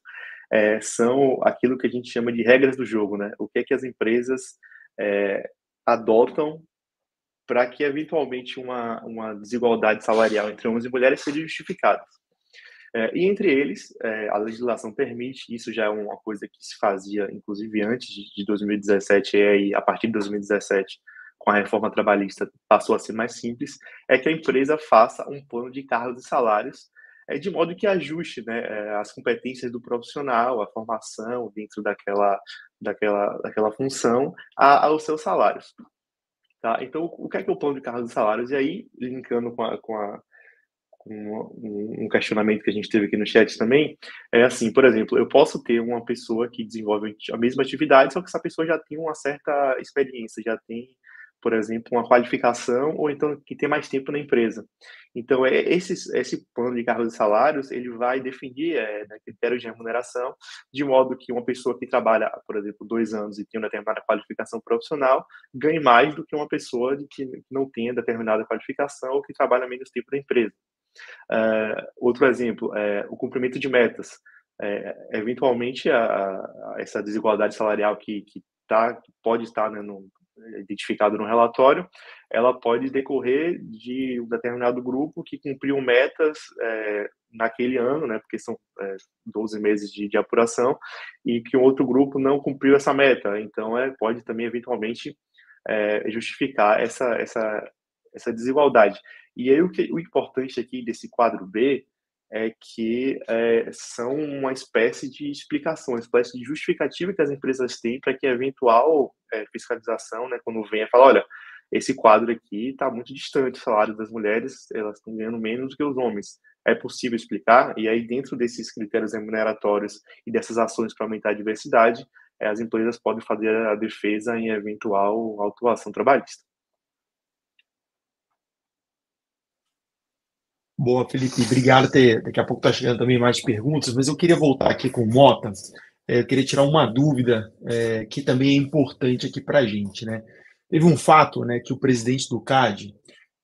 [SPEAKER 3] são aquilo que a gente chama de regras do jogo, né? O que é que as empresas adotam para que, eventualmente, uma desigualdade salarial entre homens e mulheres seja justificada. E entre eles, a legislação permite, isso já é uma coisa que se fazia, inclusive, antes de 2017, e aí, a partir de 2017, com a reforma trabalhista, passou a ser mais simples, é que a empresa faça um plano de cargos e salários, de modo que ajuste, né, as competências do profissional, a formação dentro daquela função, aos seus salários. Tá? Então, o que é o plano de cargos e salários? E aí, linkando com um questionamento que a gente teve aqui no chat também, assim, por exemplo, eu posso ter uma pessoa que desenvolve a mesma atividade, só que essa pessoa já tem uma certa experiência, já tem, por exemplo, uma qualificação, ou então que tem mais tempo na empresa. Então, esse plano de cargos e salários, ele vai definir critérios de remuneração, de modo que uma pessoa que trabalha, por exemplo, 2 anos e tem uma determinada qualificação profissional, ganhe mais do que uma pessoa que não tenha determinada qualificação ou que trabalha menos tempo na empresa. Outro exemplo, o cumprimento de metas. Eventualmente, essa desigualdade salarial que pode estar, né, identificado no relatório, ela pode decorrer de um determinado grupo que cumpriu metas naquele ano, né, porque são 12 meses de apuração, e que um outro grupo não cumpriu essa meta. Então, pode também, eventualmente, justificar essa desigualdade. E aí o importante aqui desse quadro B é que são uma espécie de explicação, uma espécie de justificativa que as empresas têm para que a eventual fiscalização, né, quando venha, fala, olha, esse quadro aqui está muito distante, o salário das mulheres, elas estão ganhando menos do que os homens. É possível explicar? E aí, dentro desses critérios remuneratórios e dessas ações para aumentar a diversidade, as empresas podem fazer a defesa em eventual autuação trabalhista.
[SPEAKER 1] Boa, Felipe, obrigado. Daqui a pouco está chegando também mais perguntas, mas eu queria voltar aqui com o Mota. Eu queria tirar uma dúvida que também é importante aqui para a gente, né? Teve um fato, né, que o presidente do CAD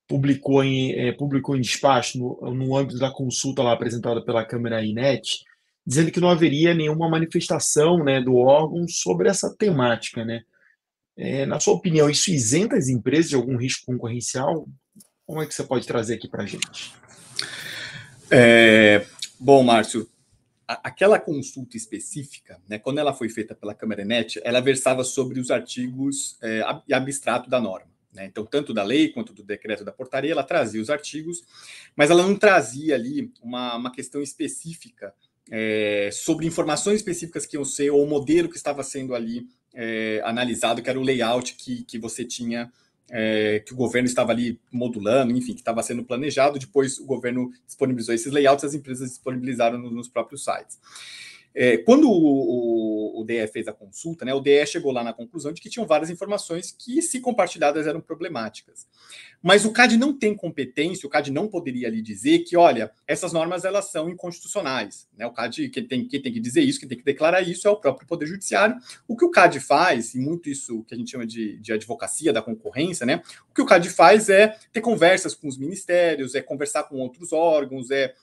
[SPEAKER 1] publicou em despacho no âmbito da consulta lá apresentada pela Câmara INET, dizendo que não haveria nenhuma manifestação, né, do órgão sobre essa temática, né? Na sua opinião, isso isenta as empresas de algum risco concorrencial? Como é que você pode trazer aqui para a gente?
[SPEAKER 2] Bom, Márcio, aquela consulta específica, né, quando ela foi feita pela Câmara INET, ela versava sobre os artigos abstrato da norma. Né? Então, tanto da lei quanto do decreto da portaria, ela trazia os artigos, mas ela não trazia ali uma questão específica sobre informações específicas que iam ser, ou o modelo que estava sendo ali analisado, que era o layout que você tinha, que o governo estava ali modulando, enfim, que estava sendo planejado. Depois o governo disponibilizou esses layouts, as empresas disponibilizaram nos próprios sites. Quando o DE fez a consulta, né, o DE chegou lá na conclusão de que tinham várias informações que, se compartilhadas, eram problemáticas. Mas o CAD não tem competência, o CAD não poderia ali dizer que, olha, essas normas elas são inconstitucionais. Né? O CAD, quem tem que dizer isso, quem tem que declarar isso é o próprio Poder Judiciário. O que o CAD faz, e muito isso que a gente chama de advocacia da concorrência, né? O que o CAD faz é ter conversas com os ministérios, é conversar com outros órgãos, é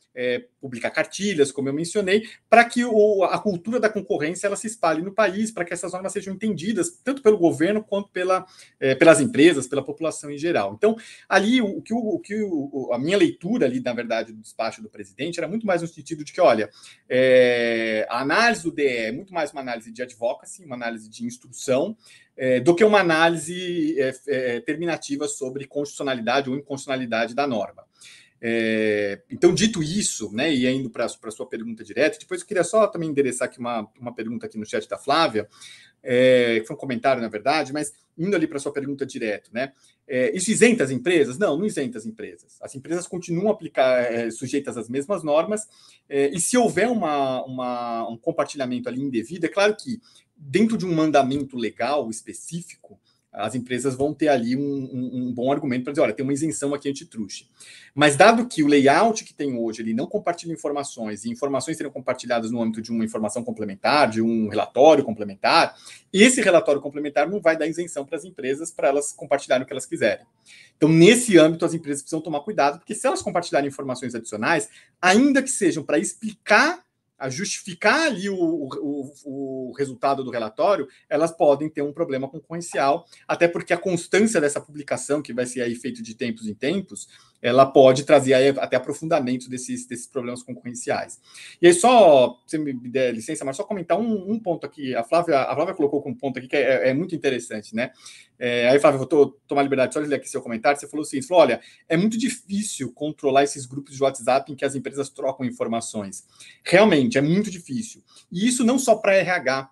[SPEAKER 2] publicar cartilhas, como eu mencionei, para que a cultura da concorrência ela se espalhe no país, para que essas normas sejam entendidas tanto pelo governo quanto pelas empresas, pela população em geral. Então, ali, a minha leitura ali, na verdade, do despacho do presidente era muito mais no sentido de que, olha, a análise do DE é muito mais uma análise de advocacy, uma análise de instrução, do que uma análise terminativa sobre constitucionalidade ou inconstitucionalidade da norma. Então, dito isso, né, e indo para a sua pergunta direta, depois eu queria só também endereçar aqui uma pergunta aqui no chat da Flávia, que foi um comentário, na verdade, mas indo ali para a sua pergunta direto, né? Isso isenta as empresas? Não isenta as empresas. As empresas continuam sujeitas às mesmas normas, e se houver um compartilhamento ali indevido, é claro que dentro de um mandamento legal específico, as empresas vão ter ali um bom argumento para dizer, olha, tem uma isenção aqui antitruste. Mas dado que o layout que tem hoje, ele não compartilha informações, e informações serão compartilhadas no âmbito de uma informação complementar, de um relatório complementar, esse relatório complementar não vai dar isenção para as empresas para elas compartilharem o que elas quiserem. Então, nesse âmbito, as empresas precisam tomar cuidado, porque se elas compartilharem informações adicionais, ainda que sejam para explicar, a justificar ali o resultado do relatório, elas podem ter um problema concorrencial, até porque a constância dessa publicação, que vai ser aí feito de tempos em tempos, ela pode trazer aí até aprofundamento desses problemas concorrenciais. E aí só, se me der licença, mas só comentar um ponto aqui, a Flávia colocou um ponto aqui que é muito interessante, né? Aí, Flávia, vou tomar liberdade só de ler aqui seu comentário, você falou assim, olha, é muito difícil controlar esses grupos de WhatsApp em que as empresas trocam informações. Realmente, é muito difícil. E isso não só para RH,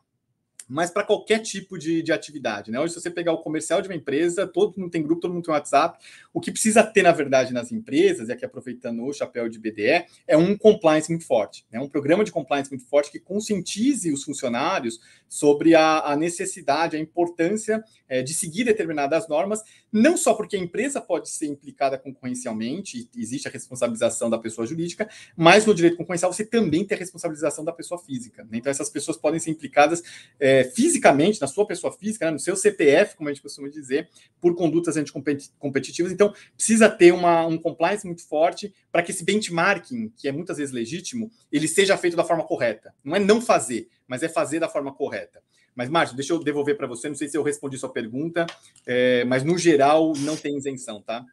[SPEAKER 2] mas para qualquer tipo de atividade, né? Hoje, se você pegar o comercial de uma empresa, todo mundo tem grupo, todo mundo tem WhatsApp. O que precisa ter, na verdade, nas empresas, e aqui aproveitando o chapéu de BDE, é um compliance muito forte, né? Um programa de compliance muito forte que conscientize os funcionários sobre a necessidade, a importância de seguir determinadas normas, não só porque a empresa pode ser implicada concorrencialmente, existe a responsabilização da pessoa jurídica, mas no direito concorrencial você também tem a responsabilização da pessoa física, né? Então, essas pessoas podem ser implicadas fisicamente, na sua pessoa física, né, no seu CPF, como a gente costuma dizer, por condutas anticompetitivas. Então, precisa ter um compliance muito forte para que esse benchmarking, que é muitas vezes legítimo, ele seja feito da forma correta. Não é não fazer, mas é fazer da forma correta. Mas, Márcio, deixa eu devolver para você, não sei se eu respondi sua pergunta, mas, no geral, não tem isenção, tá?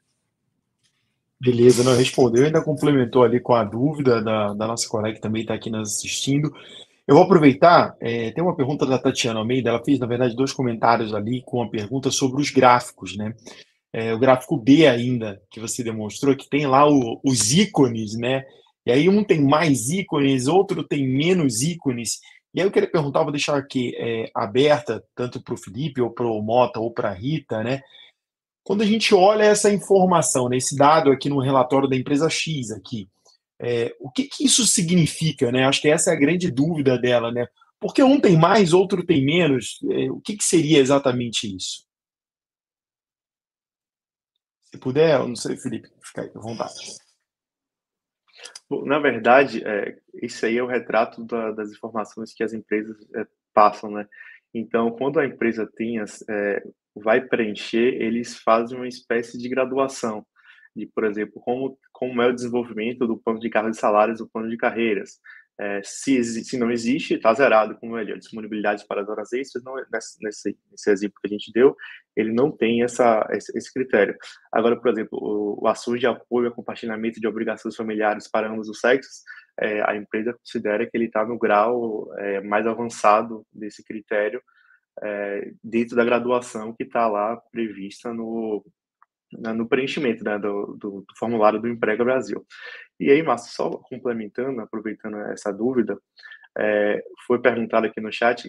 [SPEAKER 1] Beleza, não respondeu, ainda complementou ali com a dúvida da nossa colega que também está aqui nos assistindo. Eu vou aproveitar, tem uma pergunta da Tatiana Almeida, ela fez, na verdade, 2 comentários ali com uma pergunta sobre os gráficos, né? O gráfico B ainda, que você demonstrou, que tem lá os ícones, né? E aí um tem mais ícones, outro tem menos ícones. E aí eu queria perguntar, vou deixar aqui aberta, tanto para o Felipe, ou para o Mota, ou para a Rita, né? Quando a gente olha essa informação, né, esse dado aqui no relatório da empresa X aqui, o que isso significa, né? Acho que essa é a grande dúvida dela, né? Porque um tem mais, outro tem menos. O que seria exatamente isso? Se puder, eu não sei, Felipe, fica aí à vontade.
[SPEAKER 3] Na verdade, isso aí é o retrato das informações que as empresas passam, né? Então, quando a empresa vai preencher, eles fazem uma espécie de graduação de, por exemplo, como é o desenvolvimento do plano de carga de salários, do plano de carreiras. Se não existe, está zerado, como ele, a disponibilidade para as horas extras, não, nesse exemplo que a gente deu, ele não tem esse critério. Agora, por exemplo, o ações de apoio a compartilhamento de obrigações familiares para ambos os sexos, a empresa considera que ele está no grau mais avançado desse critério, dentro da graduação que está lá prevista no preenchimento, né, do formulário do Emprega Brasil. E aí, Márcio, só complementando, aproveitando essa dúvida, foi perguntado aqui no chat,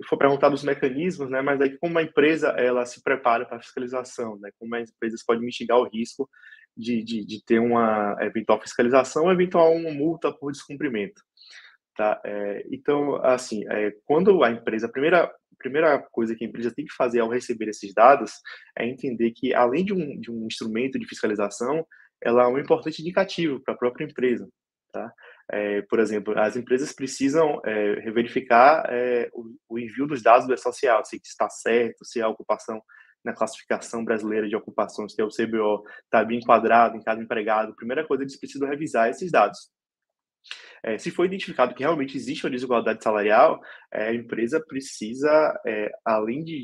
[SPEAKER 3] foi perguntado os mecanismos, né, mas aí como a empresa ela se prepara para a fiscalização, né, como as empresas podem mitigar o risco de ter uma eventual fiscalização ou eventual uma multa por descumprimento. Tá? Então, assim, quando a empresa, a primeira coisa que a empresa tem que fazer ao receber esses dados é entender que, além de um instrumento de fiscalização, ela é um importante indicativo para a própria empresa. Tá? Por exemplo, as empresas precisam verificar o envio dos dados do E-Social, se está certo, se a ocupação na classificação brasileira de ocupações, que é o CBO, está bem enquadrado em cada empregado, a primeira coisa, eles precisam revisar esses dados. Se for identificado que realmente existe uma desigualdade salarial, a empresa precisa, além de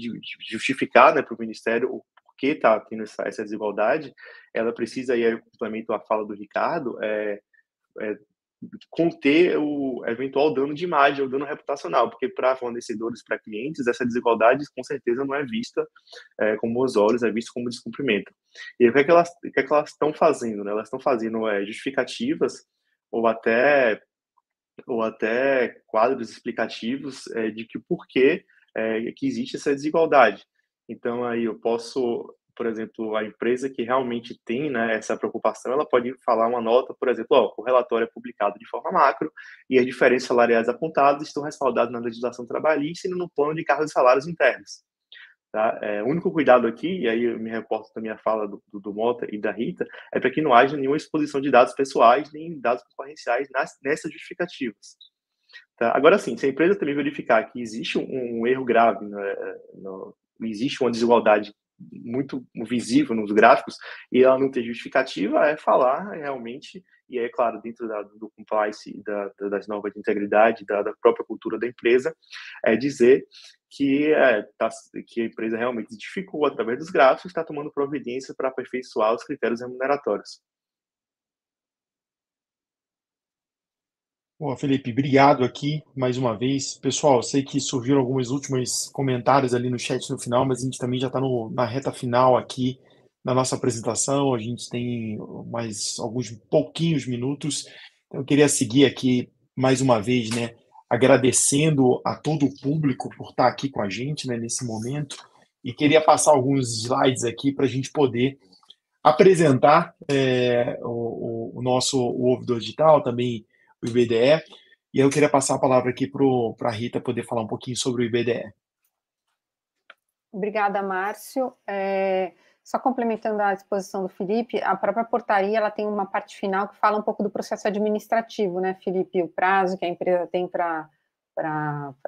[SPEAKER 3] justificar, né, para o Ministério o porquê está tendo essa desigualdade, ela precisa, aí eu complemento a fala do Ricardo, conter o eventual dano de imagem ou dano reputacional, porque para fornecedores, para clientes, essa desigualdade com certeza não é vista com bons olhos, é vista como descumprimento. E aí, o que é que elas estão fazendo? Né? Elas estão fazendo justificativas ou até quadros explicativos de que porquê que existe essa desigualdade. Então, aí eu posso, por exemplo, a empresa que realmente tem, né, essa preocupação, ela pode falar uma nota, por exemplo, o relatório é publicado de forma macro e as diferenças salariais apontadas estão respaldadas na legislação trabalhista e no plano de cargos e salários internos. Tá? O único cuidado aqui, e aí eu me reporto da minha fala do Mota e da Rita, é para que não haja nenhuma exposição de dados pessoais nem dados concorrenciais nessas justificativas. Tá? Agora sim, se a empresa também verificar que existe um erro grave, existe uma desigualdade muito visível nos gráficos e ela não tem justificativa, é falar realmente, e é claro, dentro do compliance, das normas de integridade, da própria cultura da empresa, é dizer que a empresa realmente identificou através dos gráficos, está tomando providência para aperfeiçoar os critérios remuneratórios.
[SPEAKER 1] Bom, Felipe, obrigado aqui mais uma vez. Pessoal, sei que surgiram alguns últimos comentários ali no chat no final, mas a gente também já está na reta final aqui na nossa apresentação. A gente tem mais alguns pouquinhos minutos. Então, eu queria seguir aqui mais uma vez, né, agradecendo a todo o público por estar aqui com a gente, né, nesse momento, e queria passar alguns slides aqui para a gente poder apresentar o nosso ouvidor digital, também o IBDE, e eu queria passar a palavra aqui para a Rita poder falar um pouquinho sobre o IBDE.
[SPEAKER 4] Obrigada, Márcio. Só complementando a exposição do Felipe, a própria portaria ela tem uma parte final que fala um pouco do processo administrativo, né, Felipe? O prazo que a empresa tem para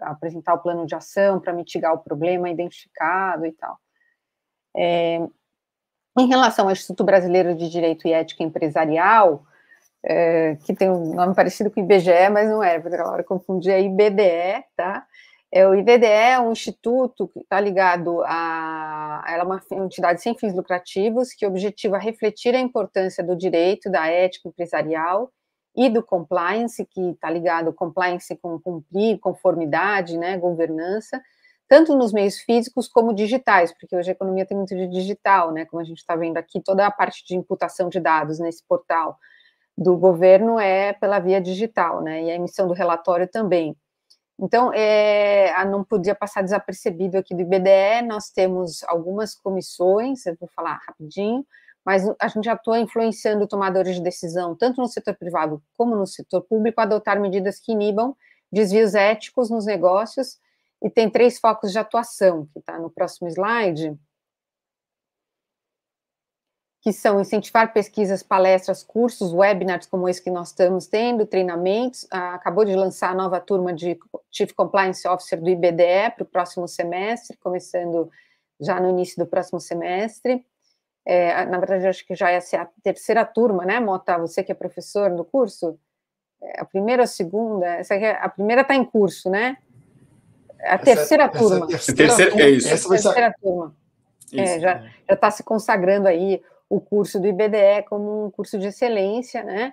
[SPEAKER 4] apresentar o plano de ação, para mitigar o problema identificado e tal. Em relação ao Instituto Brasileiro de Direito e Ética Empresarial, que tem um nome parecido com o IBGE, mas não é, porque agora confundi, é IBDE, tá? O IBDE é um instituto que está ligado ela é uma entidade sem fins lucrativos que objetiva refletir a importância do direito, da ética empresarial e do compliance, que está ligado ao compliance com cumprir, conformidade, né, governança, tanto nos meios físicos como digitais, porque hoje a economia tem muito de digital, né, como a gente está vendo aqui, toda a parte de imputação de dados nesse portal do governo é pela via digital, né, e a emissão do relatório também. Então, não podia passar desapercebido aqui do IBDE, nós temos algumas comissões, eu vou falar rapidinho, mas a gente atua influenciando tomadores de decisão, tanto no setor privado como no setor público, a adotar medidas que inibam desvios éticos nos negócios, e tem 3 focos de atuação, que está no próximo slide, que são incentivar pesquisas, palestras, cursos, webinars como esse que nós estamos tendo, treinamentos. Acabou de lançar a nova turma de Chief Compliance Officer do IBDE para o próximo semestre, começando já no início do próximo semestre. Na verdade, acho que já ia ser a 3ª turma, né, Mota? Você que é professor do curso? A primeira ou a segunda? A primeira está em curso, né? A terceira turma.
[SPEAKER 2] É isso.
[SPEAKER 4] Essa vai ser a terceira turma. Já está se consagrando aí o curso do IBDE como um curso de excelência, né?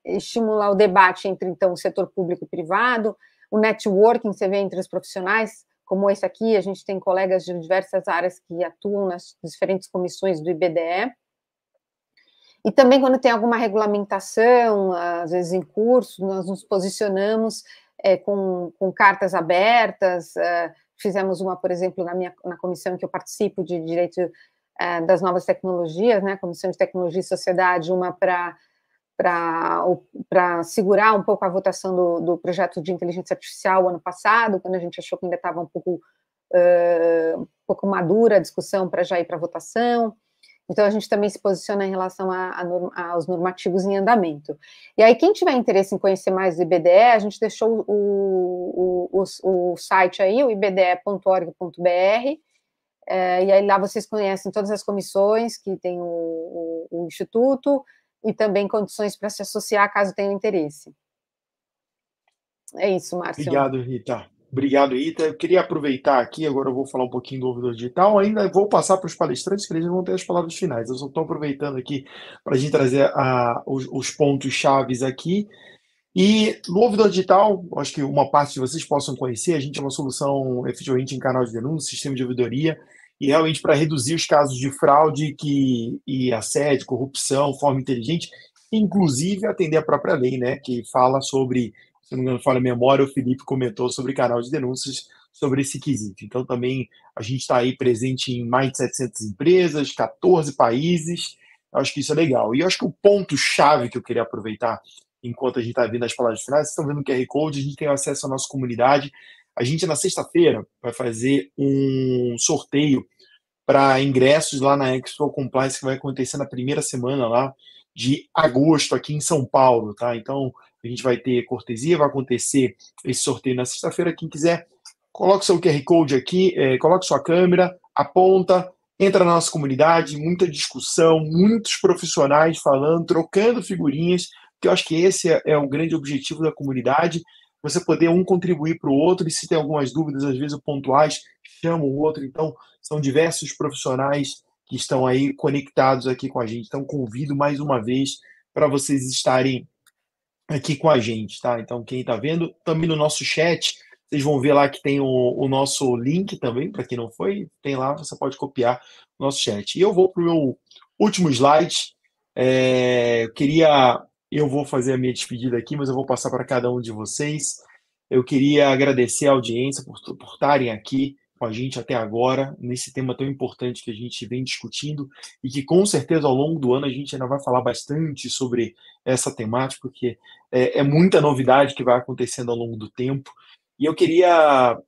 [SPEAKER 4] Estimular o debate entre, então, o setor público e privado, o networking, você vê entre os profissionais, como esse aqui, a gente tem colegas de diversas áreas que atuam nas diferentes comissões do IBDE, e também quando tem alguma regulamentação, às vezes em curso, nós nos posicionamos com cartas abertas, fizemos uma, por exemplo, na comissão em que eu participo de Direito das Novas Tecnologias, né, Comissão de Tecnologia e Sociedade, uma para segurar um pouco a votação do projeto de inteligência artificial ano passado, quando a gente achou que ainda estava um pouco madura a discussão para já ir para a votação. Então, a gente também se posiciona em relação aos normativos em andamento. E aí, quem tiver interesse em conhecer mais do IBDE, a gente deixou o site aí, o ibde.org.br, e aí lá vocês conhecem todas as comissões que tem o Instituto e também condições para se associar caso tenham interesse. É isso, Márcio.
[SPEAKER 1] Obrigado, Rita. Obrigado, Rita. Eu queria aproveitar aqui, agora eu vou falar um pouquinho do ouvidor digital, ainda vou passar para os palestrantes, que eles vão ter as palavras finais. Eu só estou aproveitando aqui para a gente trazer os pontos chaves aqui. E no ouvidor digital, acho que uma parte de vocês possam conhecer, a gente é uma solução efetivamente em canal de denúncia, sistema de ouvidoria, e realmente para reduzir os casos de fraude e assédio, corrupção, forma inteligente, inclusive atender a própria lei, né, que fala sobre, se não me engano, fala a memória, o Felipe comentou sobre canal de denúncias, sobre esse quesito. Então também a gente está aí presente em mais de 700 empresas, 14 países, eu acho que isso é legal. E eu acho que o ponto-chave que eu queria aproveitar enquanto a gente está vendo as palavras finais, vocês estão vendo o QR Code, a gente tem acesso à nossa comunidade. A gente, na sexta-feira, vai fazer um sorteio para ingressos lá na Expo Compliance, que vai acontecer na primeira semana lá de agosto, aqui em São Paulo, tá? Então, a gente vai ter cortesia, vai acontecer esse sorteio na sexta-feira. Quem quiser, coloque seu QR Code aqui, coloque sua câmera, aponta, entra na nossa comunidade, muita discussão, muitos profissionais falando, trocando figurinhas, porque eu acho que esse é o grande objetivo da comunidade, você poder um contribuir para o outro, e se tem algumas dúvidas, às vezes pontuais, chama o outro. Então, são diversos profissionais que estão aí conectados aqui com a gente. Então, convido mais uma vez para vocês estarem aqui com a gente, tá? Então, quem está vendo, também no nosso chat, vocês vão ver lá que tem o nosso link também, para quem não foi, tem lá, você pode copiar o nosso chat. E eu vou para o meu último slide. Eu vou fazer a minha despedida aqui, mas eu vou passar para cada um de vocês. Eu queria agradecer a audiência por estarem aqui com a gente até agora, nesse tema tão importante que a gente vem discutindo e que, com certeza, ao longo do ano a gente ainda vai falar bastante sobre essa temática, porque é muita novidade que vai acontecendo ao longo do tempo. E eu queria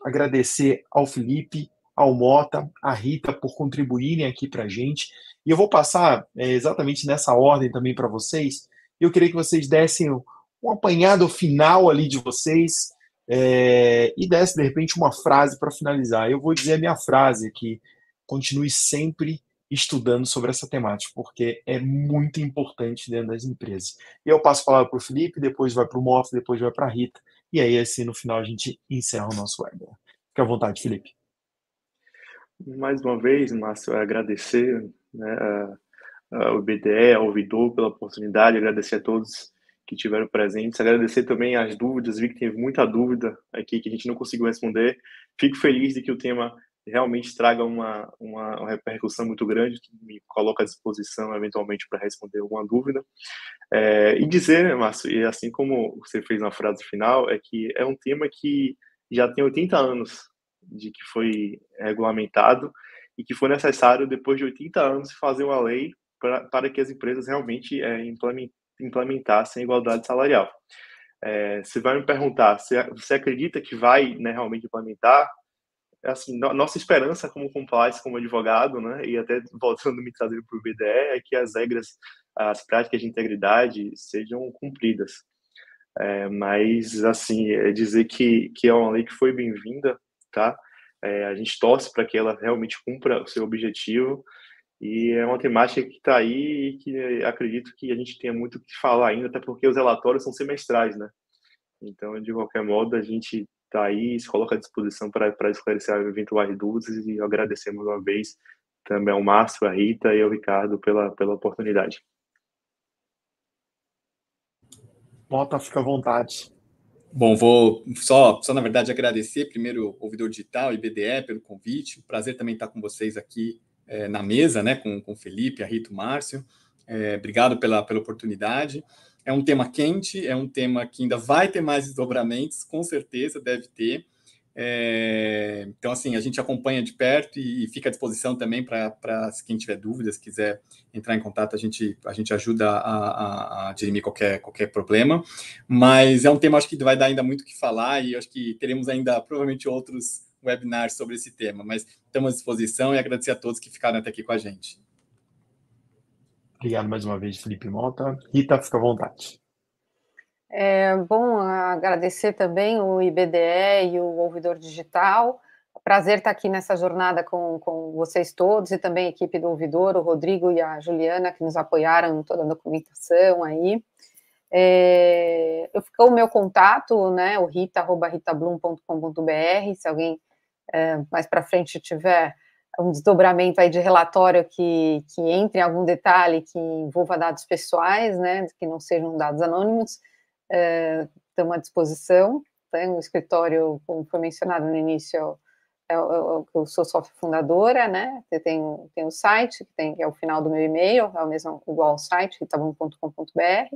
[SPEAKER 1] agradecer ao Felipe, ao Mota, à Rita por contribuírem aqui para a gente. E eu vou passar exatamente nessa ordem também para vocês. Eu queria que vocês dessem um apanhado final ali de vocês e desse, de repente, uma frase para finalizar. Eu vou dizer a minha frase aqui: continue sempre estudando sobre essa temática, porque é muito importante dentro das empresas. E eu passo a palavra para o Felipe, depois vai para o Mota, depois vai para a Rita, e aí, assim, no final, a gente encerra o nosso webinar. Fique à vontade, Felipe.
[SPEAKER 3] Mais uma vez, Márcio, agradecer, né, ao IBDE, ao ouvidor pela oportunidade, agradecer a todos que tiveram presentes, agradecer também as dúvidas, vi que teve muita dúvida aqui que a gente não conseguiu responder. Fico feliz de que o tema realmente traga uma repercussão muito grande, que me coloca à disposição eventualmente para responder alguma dúvida. E dizer, Márcio, e assim como você fez na frase final, é que é um tema que já tem 80 anos de que foi regulamentado e que foi necessário, depois de 80 anos, fazer uma lei para que as empresas realmente implementassem a igualdade salarial. Você vai me perguntar, você acredita que vai, né, realmente implementar? Assim, nossa esperança como compliance, como advogado, né, e até voltando a me trazer para o IBDE, é que as regras, as práticas de integridade sejam cumpridas. Mas, assim, dizer que é uma lei que foi bem-vinda, tá? A gente torce para que ela realmente cumpra o seu objetivo, e é uma temática que está aí e que acredito que a gente tenha muito o que falar ainda, até porque os relatórios são semestrais, né? Então, de qualquer modo, a gente está aí, se coloca à disposição para esclarecer eventuais dúvidas, e eu agradecer mais uma vez também ao Márcio, a Rita e ao Ricardo pela oportunidade.
[SPEAKER 1] Mota, fica à vontade.
[SPEAKER 2] Bom, vou só na verdade agradecer primeiro o Ouvidor Digital, IBDE, pelo convite. Um prazer também estar com vocês aqui na mesa, né, com o Felipe, a Rita e o Márcio. Obrigado pela oportunidade. É um tema quente, é um tema que ainda vai ter mais desdobramentos, com certeza deve ter. Então, assim, a gente acompanha de perto e fica à disposição também para quem tiver dúvidas, quiser entrar em contato, a gente ajuda a dirimir qualquer problema. Mas é um tema, acho que vai dar ainda muito o que falar, e acho que teremos ainda, provavelmente, outros webinars sobre esse tema. Mas estamos à disposição, e agradecer a todos que ficaram até aqui com a gente.
[SPEAKER 1] Obrigado mais uma vez, Felipe Mota. Rita, fica à vontade.
[SPEAKER 4] Bom agradecer também o IBDE e o Ouvidor Digital Prazer estar aqui nessa jornada com vocês todos e também a equipe do Ouvidor, o Rodrigo e a Juliana, que nos apoiaram em toda a documentação aí. Ficou o meu contato, né, o rita@ritablum.com.br, se alguém mais para frente tiver um desdobramento aí de relatório que entre em algum detalhe que envolva dados pessoais, né, que não sejam dados anônimos, estamos à disposição. Tem um escritório, como foi mencionado no início, eu sou sócia fundadora, né, tem o site, que é o final do meu e-mail, é o mesmo, igual ao site, ritablum.com.br.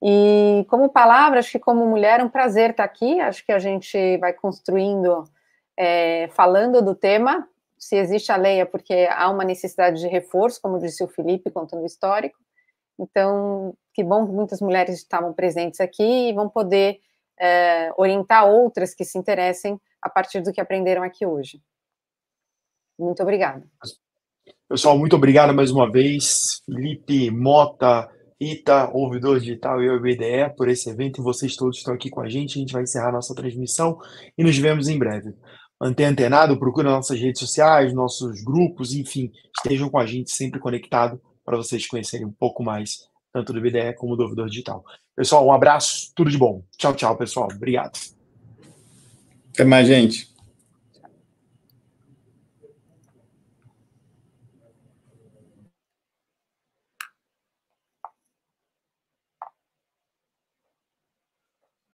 [SPEAKER 4] E como palavra, acho que como mulher é um prazer estar aqui, acho que a gente vai construindo, falando do tema. Se existe a lei é porque há uma necessidade de reforço, como disse o Felipe, contando o histórico. Então, que bom que muitas mulheres estavam presentes aqui e vão poder orientar outras que se interessem a partir do que aprenderam aqui hoje. Muito obrigada.
[SPEAKER 1] Pessoal, muito obrigado mais uma vez, Felipe, Mota, Rita, Ouvidor Digital e o IBDE por esse evento, e vocês todos estão aqui com a gente vai encerrar nossa transmissão e nos vemos em breve. Mantenha antenado, procure nossas redes sociais, nossos grupos, enfim, estejam com a gente sempre conectado para vocês conhecerem um pouco mais, tanto do IBDE como do Ouvidor Digital. Pessoal, um abraço, tudo de bom. Tchau, tchau, pessoal. Obrigado.
[SPEAKER 2] Até mais, gente.